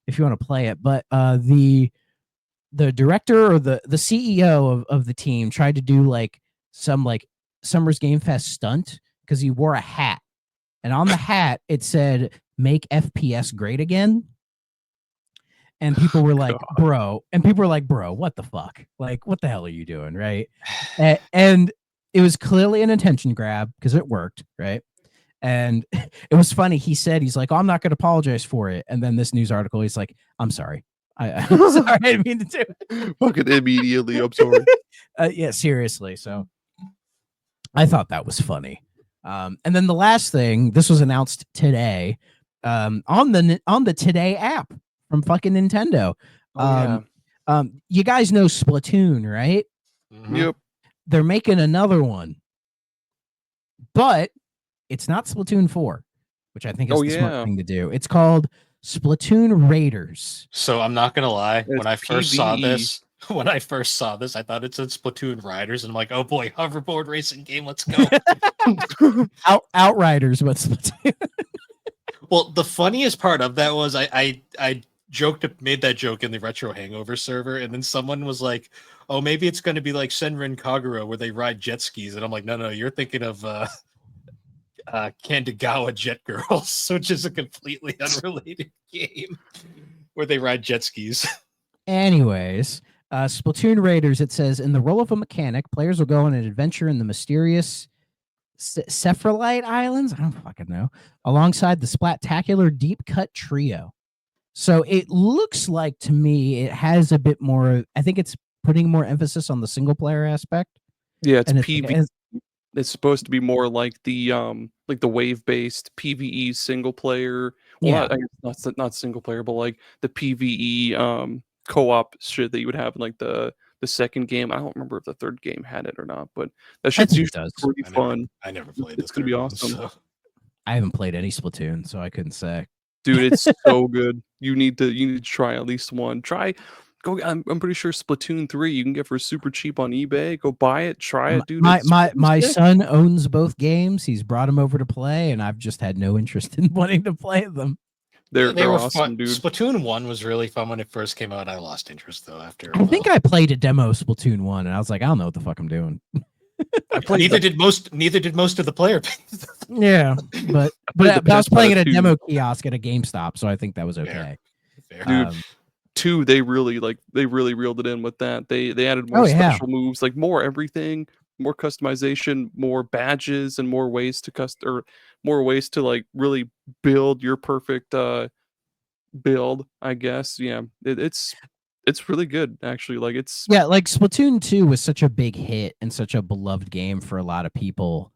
if you want to play it. But the director or the CEO of the team tried to do like some like Summer's Game Fest stunt because he wore a hat, and on the hat it said "Make FPS Great Again." And people were like, bro, what the fuck? Like, what the hell are you doing? Right. And it was clearly an attention grab because it worked. Right. And it was funny. He's like, oh, I'm not going to apologize for it. And then this news article, he's like, I'm sorry. I'm sorry. I didn't mean to do it. Fucking immediately. I'm sorry. Yeah, seriously. So I thought that was funny. And then the last thing, this was announced today on the Today app from fucking Nintendo. You guys know Splatoon, right? Mm-hmm. Yep. They're making another one, but it's not Splatoon 4, which I think is the smart thing to do. It's called Splatoon Raiders. So I'm not gonna lie, when I first saw this, I thought it said Splatoon Riders, and I'm like, oh boy, hoverboard racing game, let's go. Outriders, but Splatoon. Well, the funniest part of that was I made that joke in the Retro Hangover server, and then someone was like, oh, maybe it's going to be like Senran Kagura where they ride jet skis, and I'm like, no, you're thinking of Kanagawa Jet Girls, which is a completely unrelated game where they ride jet skis. Anyways, Splatoon Raiders, it says, in the role of a mechanic, players will go on an adventure in the mysterious Cephalite Islands. I don't fucking know. Alongside the Splat-tacular Deep Cut Trio. So it looks like to me it has a bit more. I think it's putting more emphasis on the single player aspect. Yeah, it's And PV. It's supposed to be more like the wave based PVE single player. Well, Yeah. I guess not single player, but like the PVE co-op shit that you would have in like the second game. I don't remember if the third game had it or not, but that shit's think it usually does. pretty fun. I never played. It's gonna be awesome. So. I haven't played any Splatoon, so I couldn't say. Dude, it's so good. You need to try at least one. I'm pretty sure Splatoon 3 you can get for super cheap on eBay. Go buy it, try it, dude. My son owns both games. He's brought them over to play, and I've just had no interest in wanting to play them. They're were awesome, fun. dude. Splatoon 1 was really fun when it first came out. I lost interest though after. I think I played a demo of Splatoon 1, and I was like, I don't know what the fuck I'm doing. Neither did most of the player base. Yeah, but I was playing at a demo kiosk at a GameStop, so I think that was okay. Fair. Dude, 2 they really reeled it in with that. They added more special moves, like more everything, more customization, more badges, and more ways to like really build your perfect build, I guess. Yeah, it's really good actually. Like like Splatoon 2 was such a big hit and such a beloved game for a lot of people.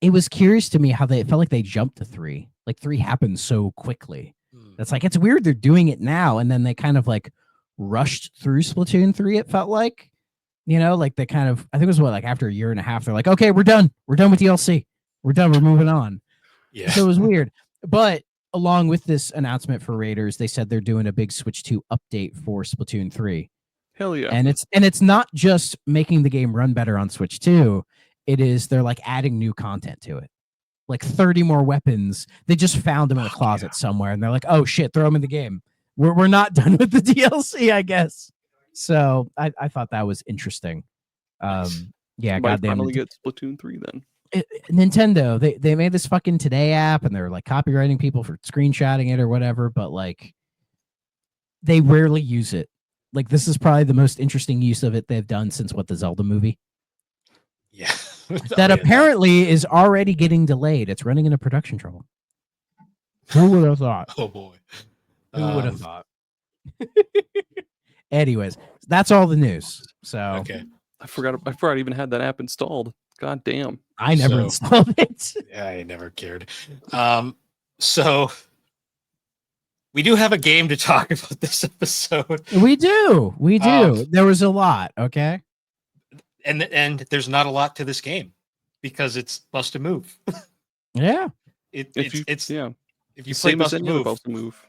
It was curious to me how it felt like they jumped to 3. Like 3 happened so quickly. That's like, it's weird they're doing it now, and then they kind of like rushed through Splatoon 3, it felt like. You know, like they kind of, I think it was like after a year and a half, they're like, okay, we're done with DLC. We're done, we're moving on. Yeah. So it was weird. But along with this announcement for Raiders, they said they're doing a big Switch 2 update for Splatoon 3. Hell yeah. And it's not just making the game run better on Switch 2. They're like adding new content to it. Like 30 more weapons. They just found them in a closet somewhere, and they're like, oh shit, throw them in the game. We're not done with the DLC, I guess. So I thought that was interesting. Yeah, goddamn. Finally get Splatoon 3 then. Nintendo, they made this fucking Today app, and they're like copywriting people for screenshotting it or whatever, but like they rarely use it. Like this is probably the most interesting use of it they've done since the Zelda movie. Yeah. That apparently is already getting delayed. It's running into production trouble. Who would have thought? Oh boy. Who would have thought? Anyways, that's all the news. So okay. I forgot I even had that app installed. God damn. I never installed it. Yeah, I never cared. So we do have a game to talk about this episode. We do. There was a lot, okay? And there's not a lot to this game because it's Bust a Move. Yeah. If you play Bust a Move.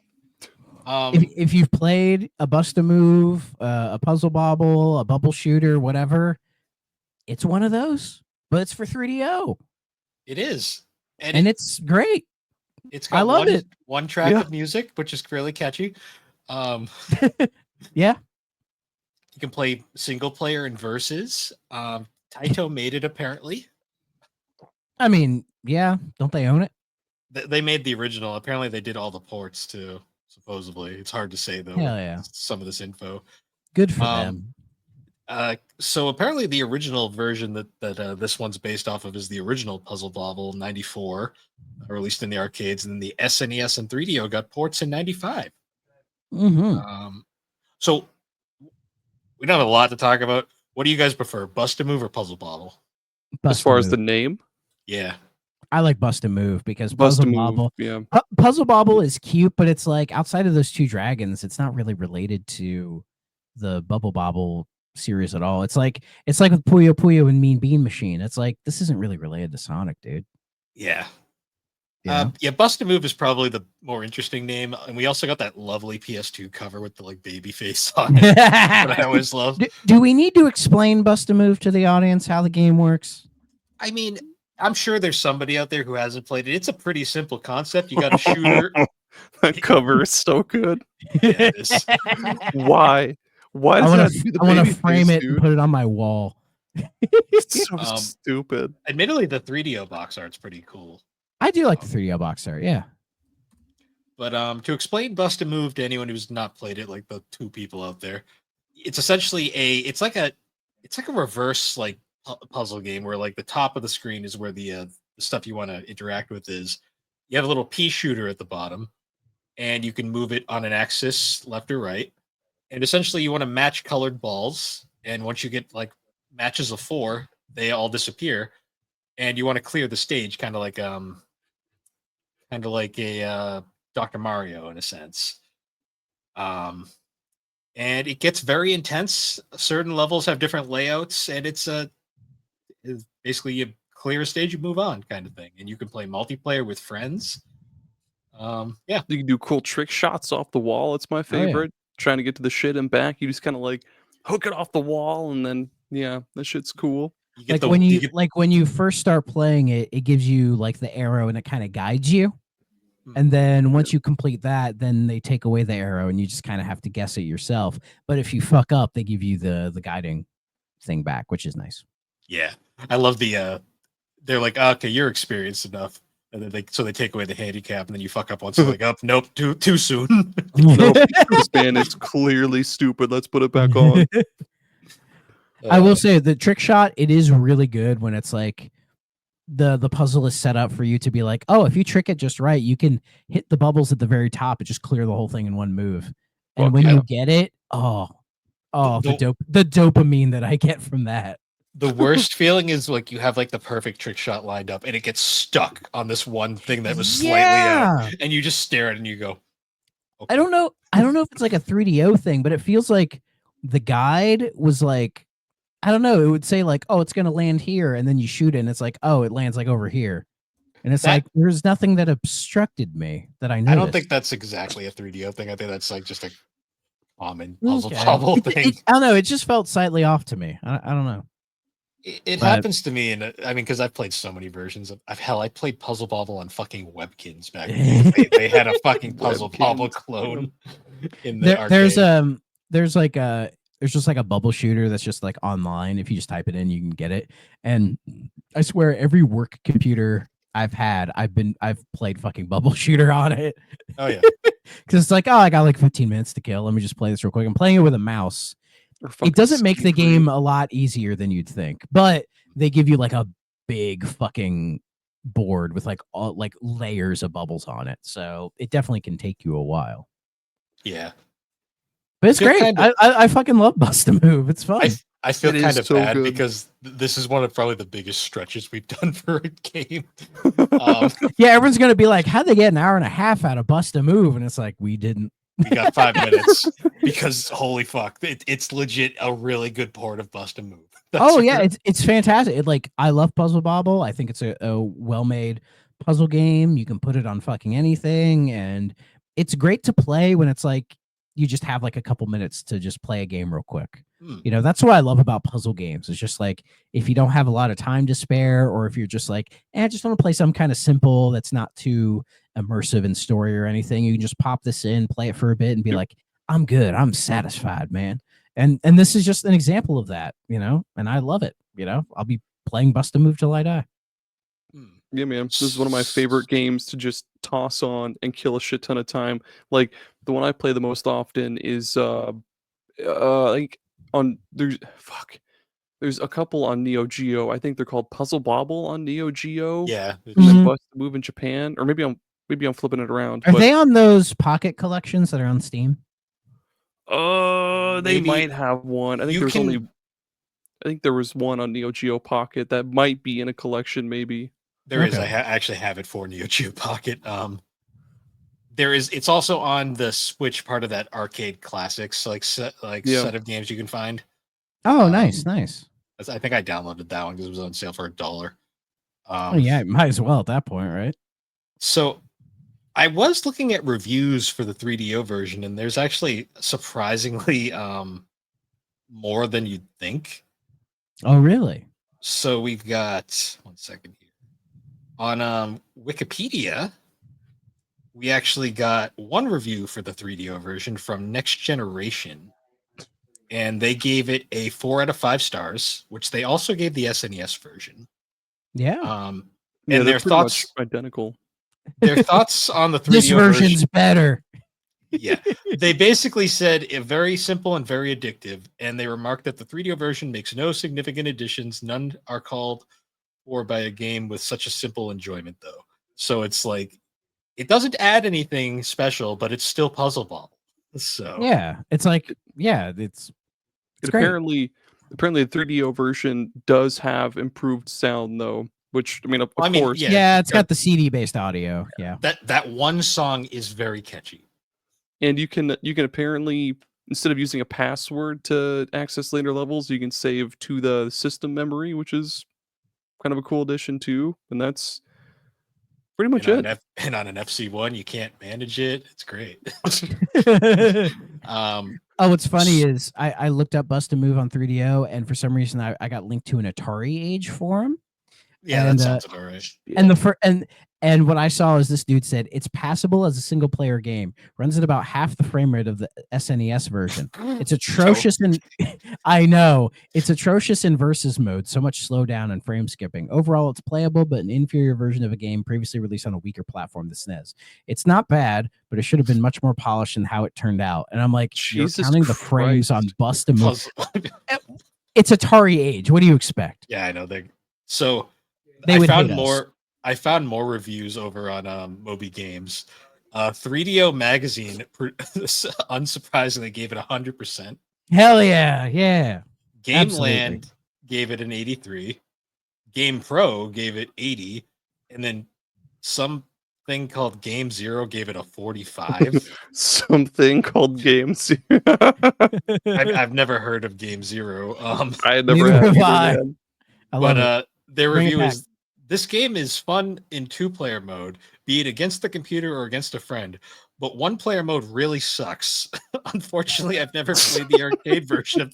If you've played a Bust a Move, a Puzzle Bobble, a Bubble Shooter, whatever, it's one of those, but it's for 3DO. It is. And it's great. It's got one track of music, which is really catchy. Yeah. You can play single player and versus. Taito made it apparently. I mean, yeah, don't they own it? They made the original. Apparently they did all the ports too, supposedly. It's hard to say though. Hell yeah. Some of this info. Good for them. So apparently the original version that this one's based off of is the original Puzzle Bobble 94, released in the arcades, and then the SNES and 3DO got ports in 95. Mm-hmm. So we don't have a lot to talk about. What do you guys prefer, Bust a Move or Puzzle Bobble? As far as the name? Yeah. I like Bust a Move because Puzzle Bobble is cute, but it's like outside of those two dragons, it's not really related to the Bubble Bobble series at all. It's like with Puyo Puyo and Mean Bean Machine. It's like this isn't really related to Sonic, dude. Yeah. Bust a Move is probably the more interesting name, and we also got that lovely PS2 cover with the like baby face on it that I always love. Do we need to explain Bust a Move to the audience how the game works? I mean, I'm sure there's somebody out there who hasn't played it. It's a pretty simple concept. You got a shooter. That cover is so good. Yeah, it is. Why? Why does I want to frame it and put it on my wall. So Um, stupid. Admittedly, the 3DO box art's pretty cool. I do like the 3DO box art. Yeah. But to explain Bust a Move to anyone who's not played it, like the two people out there, it's essentially it's like a reverse like puzzle game where like the top of the screen is where the stuff you want to interact with is. You have a little pea shooter at the bottom, and you can move it on an axis left or right. And essentially, you want to match colored balls, and once you get like matches of 4, they all disappear, and you want to clear the stage, kind of like a Dr. Mario in a sense. Um, and it gets very intense. Certain levels have different layouts, and it's basically you clear a stage, you move on, kind of thing. And you can play multiplayer with friends. Yeah, You can do cool trick shots off the wall. It's my yeah. favorite. Trying to get to the shit and back. You just kind of like hook it off the wall, and then that shit's cool. you get Like when you first start playing it, it gives you like the arrow and it kind of guides you. And then once you complete that, then they take away the arrow and you just kind of have to guess it yourself. But if you fuck up, they give you the guiding thing back, which is nice. Yeah, I love the. They're like, okay, you're experienced enough, and then they take away the handicap, and then you fuck up once. Like, oh, nope, too soon. Nope, this band is clearly stupid. Let's put it back on. I will say the trick shot, it is really good when it's like the puzzle is set up for you to be like, oh, if you trick it just right, you can hit the bubbles at the very top and just clear the whole thing in one move. And Fuck when yeah. you get it, the dopamine that I get from that. The worst feeling is like you have like the perfect trick shot lined up and it gets stuck on this one thing that was slightly out, and you just stare at it and you go, okay. I don't know if it's like a 3DO thing, but it feels like the guide was like, I don't know, it would say like, oh, it's gonna land here, and then you shoot it and it's like, oh, it lands like over here. And it's like there's nothing that obstructed me that I noticed. I don't think that's exactly a 3DO thing. I think that's like just a common puzzle bobble thing. I don't know, it just felt slightly off to me. I don't know. It happens to me, and I mean, because I've played so many versions of I played Puzzle Bobble on fucking Webkins back then. They had a fucking Puzzle Bobble clone in the arcade. There's just like a bubble shooter that's just like online. If you just type it in, you can get it. And I swear, every work computer I've had, I've played fucking bubble shooter on it. Oh yeah, because it's like, oh, I got like 15 minutes to kill. Let me just play this real quick. I'm playing it with a mouse. It doesn't make the game a lot easier than you'd think, but they give you like a big fucking board with like all like layers of bubbles on it, so it definitely can take you a while. Yeah, but it's great. I fucking love Bust a Move. It's fun. I feel kind of bad because this is one of probably the biggest stretches we've done for a game. Yeah, everyone's gonna be like, how'd they get an hour and a half out of Bust a Move? And it's like, we didn't. We got 5 minutes because holy fuck, it's legit a really good port of Bust a Move. It's fantastic. I love Puzzle Bobble. I think it's a well-made puzzle game. You can put it on fucking anything, and it's great to play when it's like you just have like a couple minutes to just play a game real quick. You know, that's what I love about puzzle games. It's just like if you don't have a lot of time to spare, or if you're just like, I just want to play something kind of simple that's not too immersive in story or anything, you can just pop this in, play it for a bit, and be like, I'm good, I'm satisfied, man. And this is just an example of that, you know, and I love it. You know, I'll be playing Bust a Move till I die. Yeah, man, this is one of my favorite games to just toss on and kill a shit ton of time. Like the one I play the most often is like on there's a couple on Neo Geo. I think they're called Puzzle Bobble on Neo Geo. Yeah, and then Bust a Move in Japan, or maybe I'm flipping it around. Are they on those pocket collections that are on Steam? They might have one. I think there was one on Neo Geo Pocket that might be in a collection. Maybe there is. I actually have it for Neo Geo Pocket. There is. It's also on the Switch, part of that arcade classics set of games you can find. Oh, nice. I think I downloaded that one because it was on sale for $1. Yeah, might as well at that point, right? So I was looking at reviews for the 3DO version, and there's actually surprisingly more than you'd think. Oh, really? So we've got 1 second here. On Wikipedia, we actually got one review for the 3DO version from Next Generation. and they gave it a 4 out of 5 stars, which they also gave the SNES version. Yeah. Yeah, And they're their pretty much thoughts, identical. on the 3DO This version's better. Yeah, they basically said it very simple and very addictive, and they remarked that the 3DO version makes no significant additions. None are called for by a game with such a simple enjoyment, though. So it's like it doesn't add anything special, but it's still Puzzle Bobble. So Yeah, it's like it's great. Apparently the 3DO version does have improved sound though, which I mean, of course, Yeah, it's got the CD based audio. Yeah, that one song is very catchy. and you can apparently, instead of using a password to access later levels, you can save to the system memory, which is kind of a cool addition too. And that's pretty much it. And on an FC1, you can't manage it. It's great. What's funny is I looked up Bust a Move on 3DO, and for some reason I got linked to an Atari Age forum. Yeah, and, that sounds about right. And what I saw is this dude said it's passable as a single player game. Runs at about half the frame rate of the SNES version. It's atrocious I know it's atrocious in versus mode. So much slowdown and frame skipping. Overall, it's playable, but an inferior version of a game previously released on a weaker platform, the SNES. It's not bad, but it should have been much more polished in how it turned out. And I'm like, Jesus you're counting the Christ. frames on Bust a Move. It's Atari Age. What do you expect? Yeah, I know. So They would hate us. I found more reviews over on Moby Games. 3DO Magazine, unsurprisingly, gave it 100%. Hell yeah, yeah. GameLand gave it an 83. Game Pro gave it 80, and then something called Game Zero gave it a 45. Something called Game Zero. I've never heard of Game Zero. I had never had either, but their review is, this game is fun in 2-player mode, be it against the computer or against a friend, but 1-player mode really sucks. Unfortunately, I've never played the arcade version of.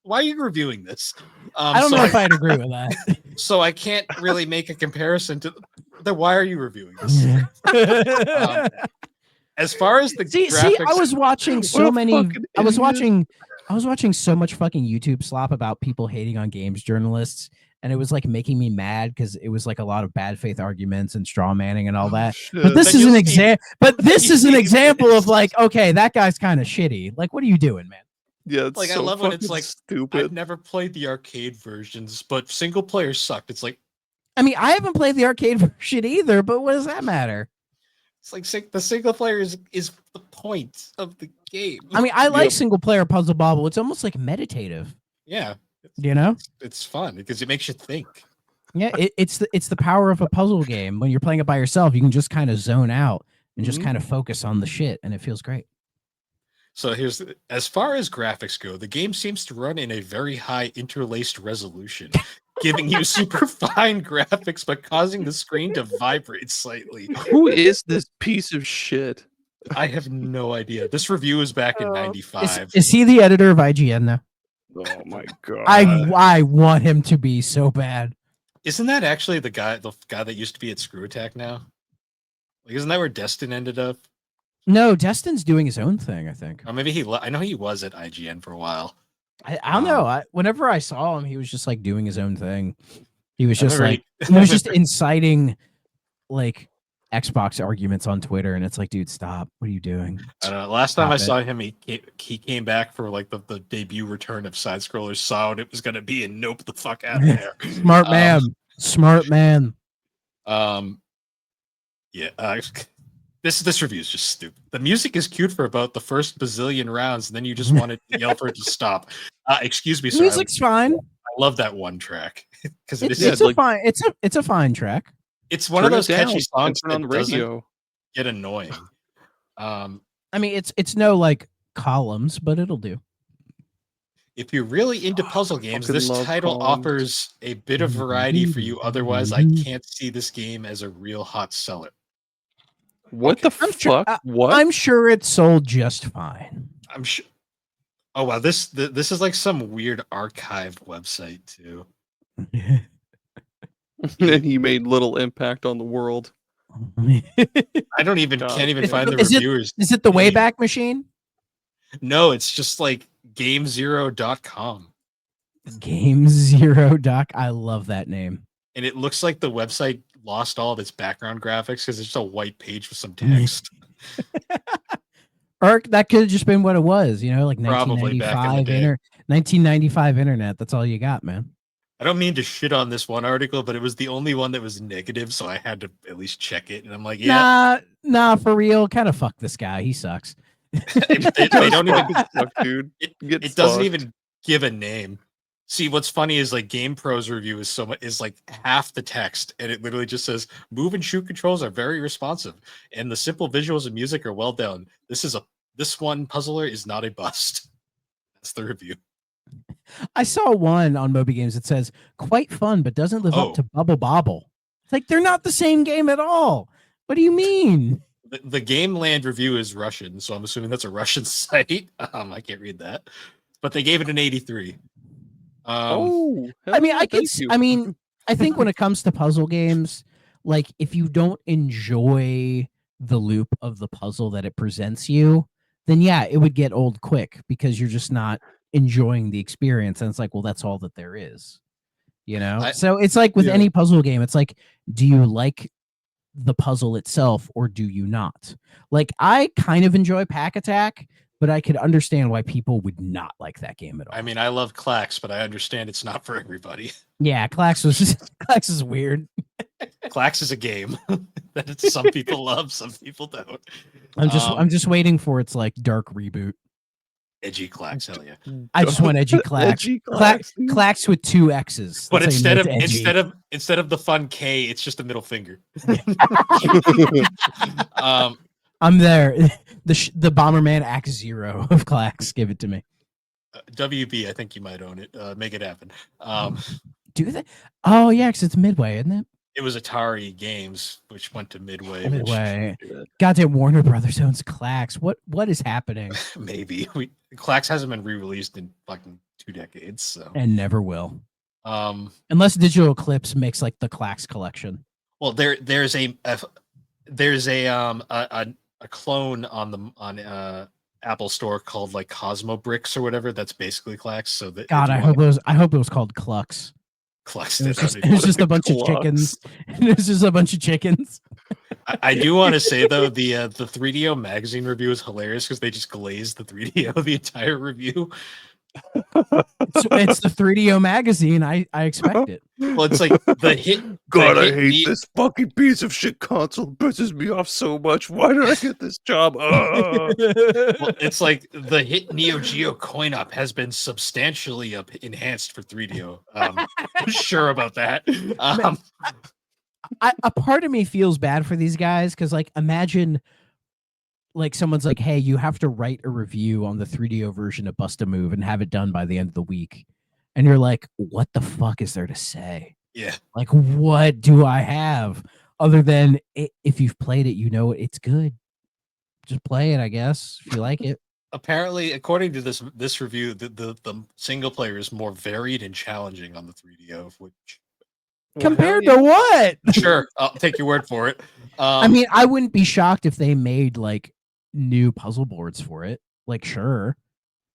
Why are you reviewing this? I don't know if I'd agree with that. So I can't really make a comparison to. Then why are you reviewing this? As far as the graphics, I was watching so many. I was watching so much fucking YouTube slop about people hating on games journalists, and it was like making me mad because it was like a lot of bad faith arguments and straw manning and all that. But this is an example. But this is an example of like, okay, that guy's kind of shitty. Like, what are you doing, man? Yeah, it's like so I love when it's like stupid. I've never played the arcade versions, but single player sucked. It's like, I mean, I haven't played the arcade version either, but what does that matter? It's like the single player is the point of the game. I mean, I like single player Puzzle Bobble. It's almost like meditative. Yeah, you know, it's fun because it makes you think. Yeah, it's the power of a puzzle game. When you're playing it by yourself, you can just kind of zone out and just kind of focus on the shit, and it feels great. So as far as graphics go, the game seems to run in a very high interlaced resolution, giving you super fine graphics but causing the screen to vibrate slightly. Who is this piece of shit? I have no idea. This review is back in '95. Is he the editor of IGN now? Oh my god! I want him to be so bad. Isn't that actually the guy that used to be at Screw Attack now? Like, isn't that where Destin ended up? No, Destin's doing his own thing, I think. Or maybe I know he was at IGN for a while. I don't know. Whenever I saw him, he was just like doing his own thing. He was just like he was just inciting like Xbox arguments on Twitter, and it's like, dude, stop! What are you doing? Last time I saw him, he came back for like the debut return of Side Scrollers. Saw what it was going to be, and nope, the fuck out of there. Smart man, smart man. Yeah. This review is just stupid. The music is cute for about the first bazillion rounds, and then you just wanted to yell for it to stop. Excuse me, sir. Music's fine. I love that one track because it's a fine track. It's one of those catchy songs on the radio. Get annoying. I mean, it's no like columns, but it'll do. If you're really into puzzle games, this title offers a bit of variety for you. Otherwise, I can't see this game as a real hot seller. What the fuck? What? I'm sure it sold just fine. I'm sure. Oh wow, this is like some weird archive website too. And he made little impact on the world. I can't even find the reviewers. Is it the Wayback Machine? No, it's just like GameZero.com. GameZero. I love that name. And it looks like the website lost all of its background graphics because it's just a white page with some text. Or that could have just been what it was, like Probably back in the 1995 day. 1995 internet. That's all you got, man. I don't mean to shit on this one article, but it was the only one that was negative, so I had to at least check it. And I'm like, yeah, Nah, for real. Kind of fuck this guy. He sucks. they don't even. Fuck, dude. It doesn't even give a name. See, what's funny is like Game Pro's review is like half the text, and it literally just says move and shoot controls are very responsive, and the simple visuals and music are well done. This one puzzler is not a bust. That's the review. I saw one on Moby Games that says quite fun, but doesn't live up to Puzzle Bobble. It's like they're not the same game at all. What do you mean? The Game Land review is Russian, so I'm assuming that's a Russian site. I can't read that, but they gave it an 83. I think when it comes to puzzle games, like if you don't enjoy the loop of the puzzle that it presents you, then yeah, it would get old quick because you're just not enjoying the experience. And it's like, well, that's all that there is, So it's like with any puzzle game, it's like, do you like the puzzle itself or do you not? Like, I kind of enjoy Pack Attack, but I could understand why people would not like that game at all. I mean, I love Clax, but I understand it's not for everybody. Yeah, Clax is weird. Clax is a game that some people love, some people don't. I'm just waiting for its like dark reboot. Edgy Clax, hell yeah! I just want edgy Clax. Edgy Clax with 2 X's. But instead of the fun K, it's just a middle finger. I'm there. The Bomberman Act Zero of Clax. Give it to me. WB, I think you might own it. Make it happen. Do they? Oh yeah, because it's Midway, isn't it? It was Atari Games, which went to Midway. Goddamn Warner Brothers owns Clax. What is happening? Maybe Clax hasn't been re-released in fucking 2 decades, so and never will. Unless Digital Eclipse makes like the Clax collection. Well, there's a clone on Apple Store called like Cosmo Bricks or whatever. That's basically Clax. So that God, I hope it was called Clux. Clux. It was just a bunch of chickens. It was just a bunch of chickens. I do want to say though, the 3DO magazine review is hilarious because they just glazed the 3DO the entire review. It's the 3DO magazine. I expect it. Well, it's like the hit. God, I hate this fucking piece of shit console. It pisses me off so much. Why did I get this job? Well, it's like the hit Neo Geo coin-op has been substantially enhanced for 3DO. I'm sure about that. A part of me feels bad for these guys because, like, imagine like someone's like, hey, you have to write a review on the 3DO version of Bust a Move and have it done by the end of the week. And you're like, what the fuck is there to say? Yeah. Like, what do I have other than if you've played it, it's good. Just play it, I guess, if you like it. Apparently, according to this review, the single player is more varied and challenging on the 3DO, which compared to what? Sure, I'll take your word for it. I mean, I wouldn't be shocked if they made like new puzzle boards for it. Like, sure,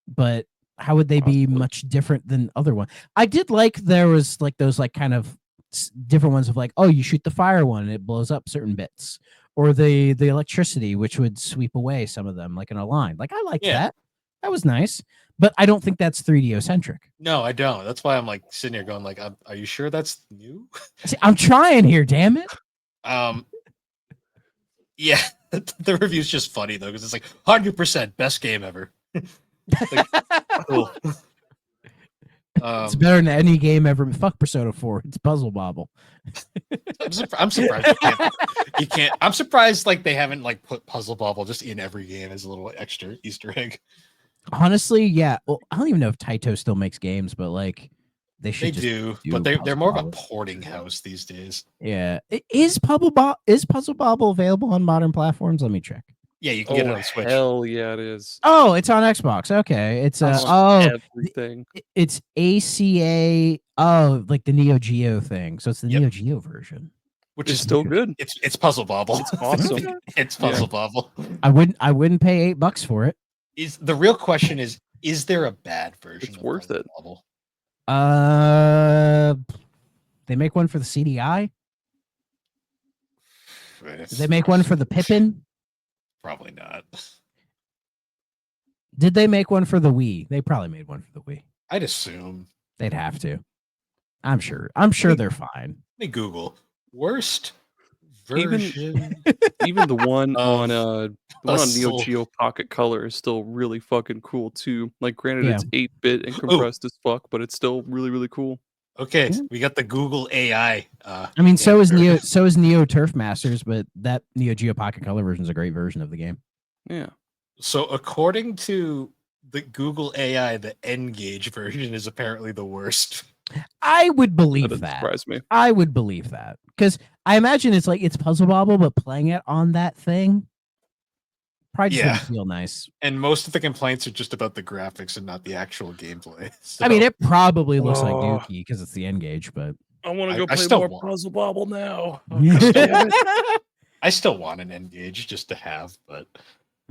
but how would they be much different than other ones? I did like there was like those like kind of different ones of like, oh, you shoot the fire one and it blows up certain bits, or the electricity which would sweep away some of them like in a line. Like, I like that. That was nice, but I don't think that's 3DO centric. No, I don't. That's why I'm like sitting here going like, are you sure that's new? See, I'm trying here, damn it. Yeah, the review's just funny though because it's like 100% best game ever. Like, cool. It's better than any game ever. Fuck Persona 4. It's Puzzle Bobble. I'm surprised you can't. I'm surprised like they haven't like put Puzzle Bobble just in every game as a little extra Easter egg. Honestly, yeah. Well, I don't even know if Taito still makes games, but like they should. They do, but they're more of a porting house these days. Yeah. Is Puzzle Bobble available on modern platforms? Let me check. Yeah, you can get it on Switch. Hell yeah, it is. Oh, it's on Xbox. Okay, it's everything. It's ACA. Oh, like the Neo Geo thing. So it's the Neo Geo version, which is still good. It's Puzzle Bobble. It's awesome. It's Puzzle Bobble. I wouldn't pay $8 for it. The real question is Is there a bad version? It's of worth Puzzle it. Bobble? They make one for the CDI. It's Did they make one for the Pippin? probably not. Did they make one for the Wii? They probably made one for the Wii. I'd assume. They'd have to. I'm sure. I'm sure they're fine. Let me Google worst Even- version. Even the one on Of the one on Neo Puzzle. Geo Pocket Color is still really fucking cool too. Like, granted, Yeah. it's 8-bit and compressed as fuck, but it's still really, really cool. Okay, Yeah. we got the Google AI. I mean, so is answer. Neo Turf Masters, but that Neo Geo Pocket Color version is a great version of the game. Yeah. So according to the Google AI, the N-Gage version is apparently the worst. I would That believe doesn't that. surprise me. I would believe that because I imagine it's like it's Puzzle Bobble, but playing it on that thing probably just Yeah. wouldn't feel nice. And most of the complaints are just about the graphics and not the actual gameplay. So, I mean, it probably looks like Oh. Dookie because it's the N-Gage, but I want I- to go I play still more want- Puzzle Bobble now. I still want an N-Gage just to have, but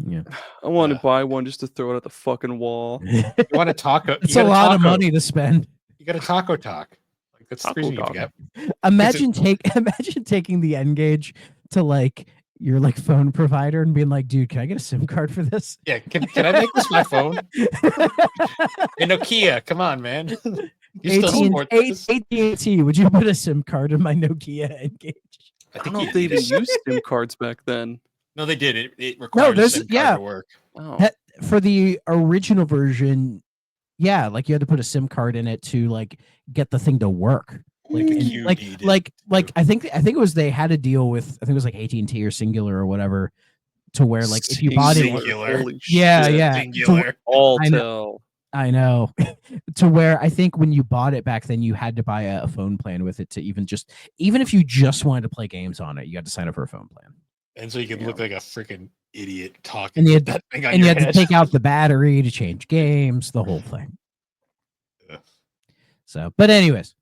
yeah, I want to Yeah. buy one just to throw it at the fucking wall. you want a taco. it's you a got lot of taco- money to spend. You got a taco talk. Like that's the Taco reason you talk. get. Imagine taking the N-Gage to like your like phone provider and being like, dude, can I get a SIM card for this? Yeah, can I make this my phone? Hey, Nokia, come on, man. You still support this? AT&T, would you put a SIM card in my Nokia N-Gage? I don't know if they even used SIM cards back then. No, they did. It required a there's- SIM card yeah. to work. Oh, That- For the original version, yeah, like you had to put a SIM card in it to like get the thing to work. Like, The and, QD did like too. I think it was they had a deal with I think it was like AT&T or Singular or whatever to where like if you bought it, Singular. Holy Yeah, shit. yeah. Singular. Altel. I know. To where I think when you bought it back then, you had to buy a phone plan with it to even if you just wanted to play games on it, you had to sign up for a phone plan. And so you could Yeah. look like a freaking idiot talking And you with had- that thing on And you your had to head. take out the battery to change games, the whole thing. Yeah. So, but anyways,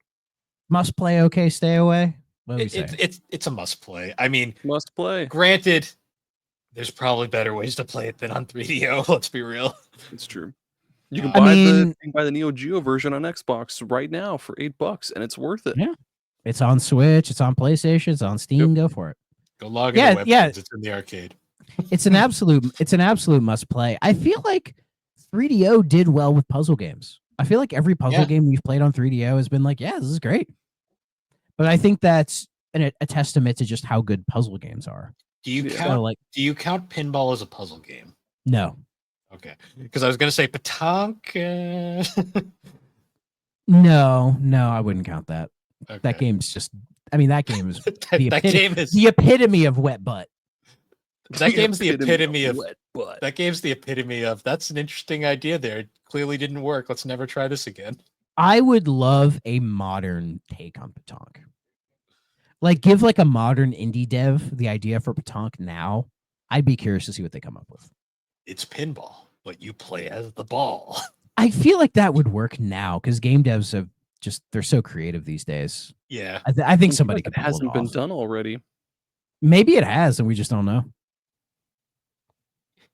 must play, okay, stay away. What do we say? It's a must play. I mean, Must play. granted, there's probably better ways to play it than on 3DO. Let's be real. It's true. You can I buy mean- the Neo Geo version on Xbox right now for $8, and it's worth it. Yeah. It's on Switch, it's on PlayStation, it's on Steam. Go for it. Go log Yeah, into websites. yeah. It's in the arcade. It's an absolute must play. I feel like 3DO did well with puzzle games. I feel like every puzzle Yeah. game we've played on 3DO has been like, yeah, this is great. But I think that's a testament to just how good puzzle games are. Do you Yeah. count? So, like, Do you count pinball as a puzzle game? no, Okay, because I was gonna say petanque. no, I wouldn't count that. Okay. That game's just. I mean, that game is that, the that game is the epitome of wet butt. that game's the epitome of wet butt. that game's the epitome of that's an interesting idea there. It clearly didn't work. Let's never try this again. I would love a modern take on petanque. Like, give like a modern indie dev the idea for petanque now. I'd be curious to see what they come up with. It's pinball, but you play as the ball. I feel like that would work now because game devs have they're so creative these days. Yeah. I think somebody It could pull it hasn't been off. done already. Maybe it has, and we just don't know.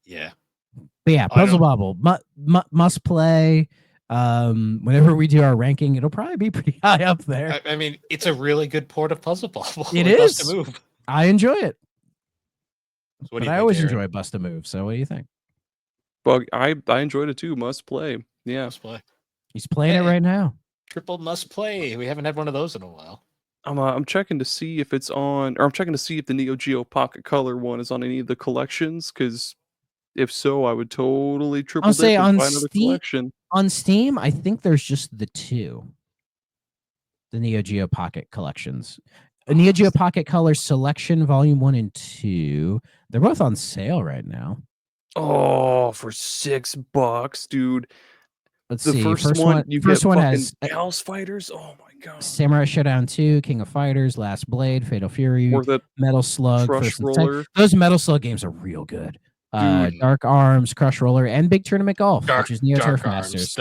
Yeah. But yeah, I Puzzle don't- Bobble must play. Whenever we do our ranking, it'll probably be pretty high up there. I mean, it's a really good port of Puzzle Bobble. It Like Bust is. a Move. I enjoy it, So what but do you I think, always Aaron? enjoy Bust a Move. So what do you think? But I enjoyed it too. Must play. Yeah. Must play. He's playing it Hey. right now. Triple must play. We haven't had one of those in a while. I'm checking to see if it's on, or I'm checking to see if the Neo Geo Pocket Color one is on any of the collections. Because if so, I would totally triple I'll dip say and on buy another Steam- collection. On Steam, I think there's just the two. The Neo Geo Pocket collections. A Neo Geo Pocket Color Selection Volume 1 and 2. They're both on sale right now. Oh, for $6, dude. Let's The see. first one, you first get one fucking has House Fighters. Oh my god. Samurai Showdown 2, King of Fighters, Last Blade, Fatal Fury, Worth it. Metal Slug, Crush First and Second. Roller. Those Metal Slug games are real good. Dude. Dark Arms, Crush Roller, and Big Tournament Golf, which is Neo Dark Turf Arms. Masters.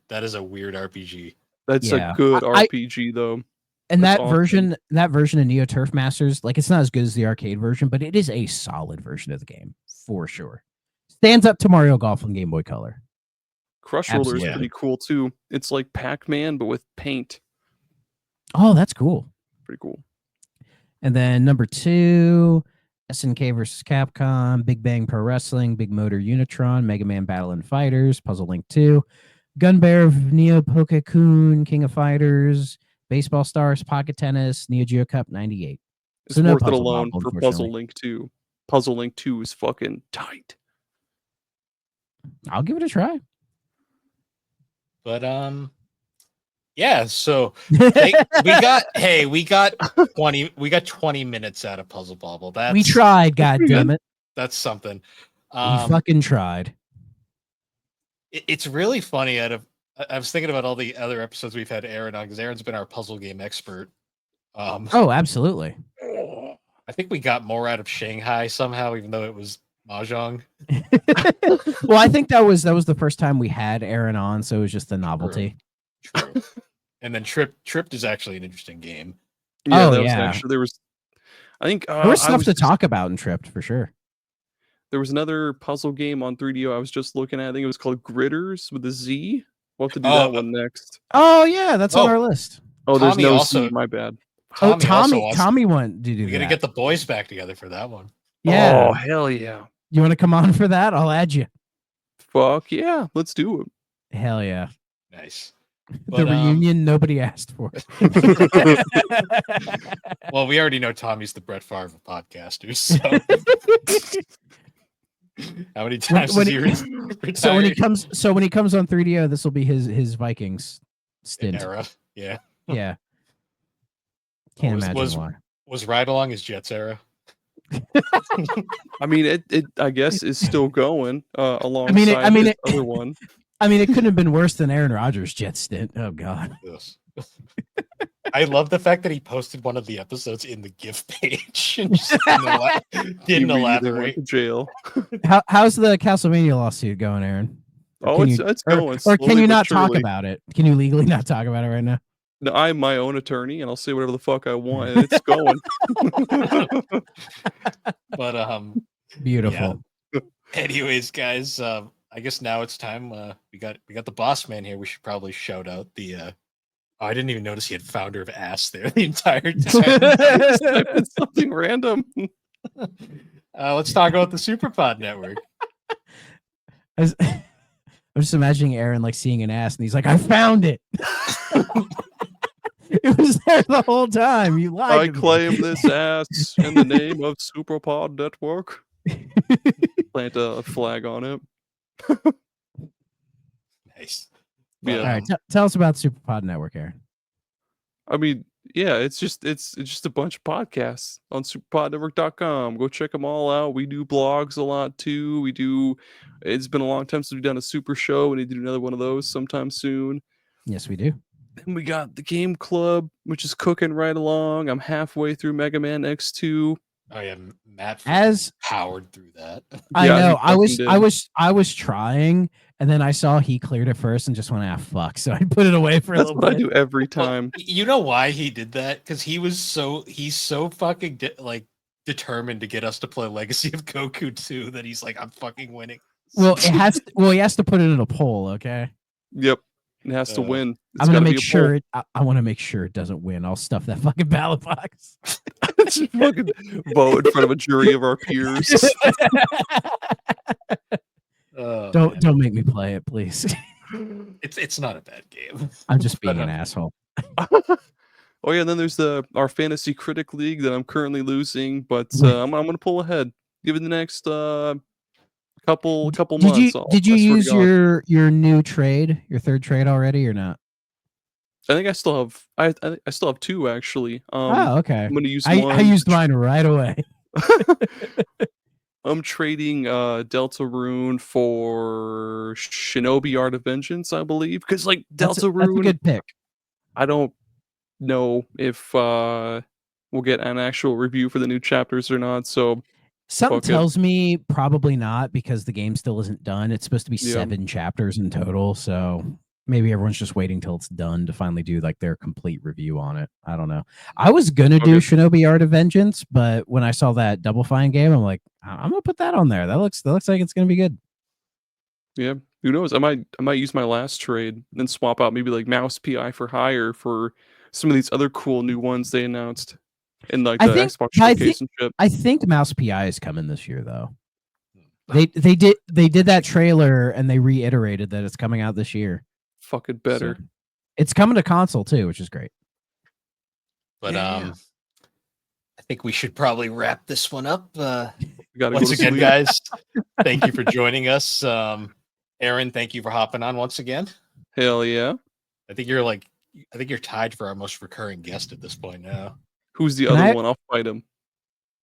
That is a weird RPG. That's Yeah. a good I- RPG though. And That's that awesome. version of Neo Turf Masters, like it's not as good as the arcade version, but it is a solid version of the game for sure. Stands up to Mario Golf on Game Boy Color. Crush Roller is Absolutely. pretty cool too. It's like Pac-Man but with paint. Oh, that's cool. Pretty cool. And then number 2, SNK versus Capcom, Big Bang Pro Wrestling, Big Motor Unitron, Mega Man Battle and Fighters, Puzzle Link 2, Gunbear of Neo Poke-kun, King of Fighters, Baseball Stars, Pocket Tennis, Neo Geo Cup 98. It's So no worth it Puzzle alone Bobble, for Puzzle unfortunately. Link 2. Puzzle Link 2 is fucking tight. I'll give it a try. But yeah, so we got 20 minutes out of Puzzle Bobble. We tried, goddammit. That's something. We fucking tried. It's really funny. I was thinking about all the other episodes we've had Aaron on, because Aaron's been our puzzle game expert. Oh, absolutely. I think we got more out of Shanghai somehow, even though it was Mahjong. Well, I think that was the first time we had Aaron on, so it was just the novelty. True. And then Tripped is actually an interesting game. Yeah, Oh, that was yeah. actually there was. I think There was stuff to talk about in Tripped for sure. There was another puzzle game on 3DO I was just looking at. I think it was called Gritters with a Z. We'll have to do that one next. Oh yeah, that's on our list. Oh, there's Tommy no also- Z. My bad. Tommy went to do We gotta that. get the boys back together for that one. Yeah. Oh hell yeah! You want to come on for that? I'll add you. Fuck yeah! Let's do it. Hell yeah. Nice. The reunion nobody asked for. Well, we already know Tommy's the Brett Favre of podcasters. So. How many times has he retired? So when he comes on 3DO, this will be his Vikings stint. Era. Yeah. Yeah. Can't imagine why. Was Ride Along his Jets era? I mean, it I guess is still going alongside the other one. I mean, it couldn't have been worse than Aaron Rodgers' Jet stint. Oh God. Yes. I love the fact that he posted one of the episodes in the GIF page and just didn't elaborate. Went to jail. How's the Castlevania lawsuit going, Aaron? It's going. Or can you not talk surely. about it? Can you legally not talk about it right now? No, I'm my own attorney, and I'll say whatever the fuck I want, and it's going. But Beautiful. yeah. Anyways, guys, I guess now it's time. We got the boss man here. We should probably shout out the. Oh, I didn't even notice he had founder of Ass there the entire time. It's something random. Let's talk about the SuperPod network. I'm just imagining Aaron like seeing an ass, and he's like, "I found it." It was there the whole time. You lied. I to me. claim this ass in the name of SuperPod Network. Plant a flag on it. Nice. Yeah. All right, tell us about SuperPod Network, Aaron. I mean, yeah, it's just a bunch of podcasts on superpodnetwork.com. Go check them all out. We do blogs a lot too. It's been a long time since we've done a super show. We need to do another one of those sometime soon. Yes, we do. And we got the game club, which is cooking right along. I'm halfway through Mega Man X2. Oh yeah, Matt powered through that. I Yeah, know. he I was trying, and then I saw he cleared it first and just went, fuck. So I put it away for a That's little what bit. I do every time. Well, you know why he did that? Because he's so fucking determined to get us to play Legacy of Goku 2 that he's like, I'm fucking winning. Well, he has to put it in a poll, okay? Yep. It has to win. I'm gonna make sure I want to make sure it doesn't win. I'll stuff that fucking ballot box. Just fucking vote in front of a jury of our peers. Don't make me play it, please. It's not a bad game. I'm just being an asshole. Oh yeah, and then there's our fantasy critic league that I'm currently losing, but I'm gonna pull ahead. Given the next couple months. Did you use your new trade, your third trade already, or not? I think I still have. I still have two actually. Okay. I'm gonna use. I used mine right away. I'm trading Deltarune for Shinobi Art of Vengeance, I believe, because like Deltarune, that's a good pick. I don't know if we'll get an actual review for the new chapters or not. So something tells me probably not, because the game still isn't done. It's supposed to be 7 chapters in total, so maybe everyone's just waiting till it's done to finally do like their complete review on it. I don't know. I was gonna do Shinobi Art of Vengeance, but when I saw that Double Fine game, I'm like, I'm gonna put that on there. That looks like it's gonna be good. Yeah, Who knows? I might use my last trade and swap out maybe like Mouse PI for Hire for some of these other cool new ones they announced in like I the think- Xbox I showcase and shit. I think Mouse PI is coming this year though. They did that trailer and they reiterated that it's coming out this year. Fucking better. So, it's coming to console too, which is great. But Yeah. I think we should probably wrap this one up. We gotta Once go to again, sleep. guys, thank you for joining us. Aaron, thank you for hopping on once again. Hell yeah. I think you're tied for our most recurring guest at this point now. Who's the Can other I- one? I'll fight him.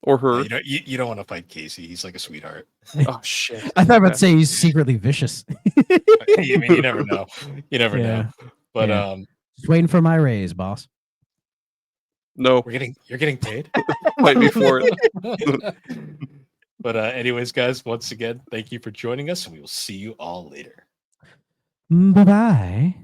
Or her. You don't want to fight Casey. He's like a sweetheart. Oh shit. I thought about to say he's secretly vicious. I mean, you never know. You never know. But Yeah. Just waiting for my raise, boss. No, you're getting paid. fight me for it. But anyways, guys, once again, thank you for joining us, and we will see you all later. Bye bye.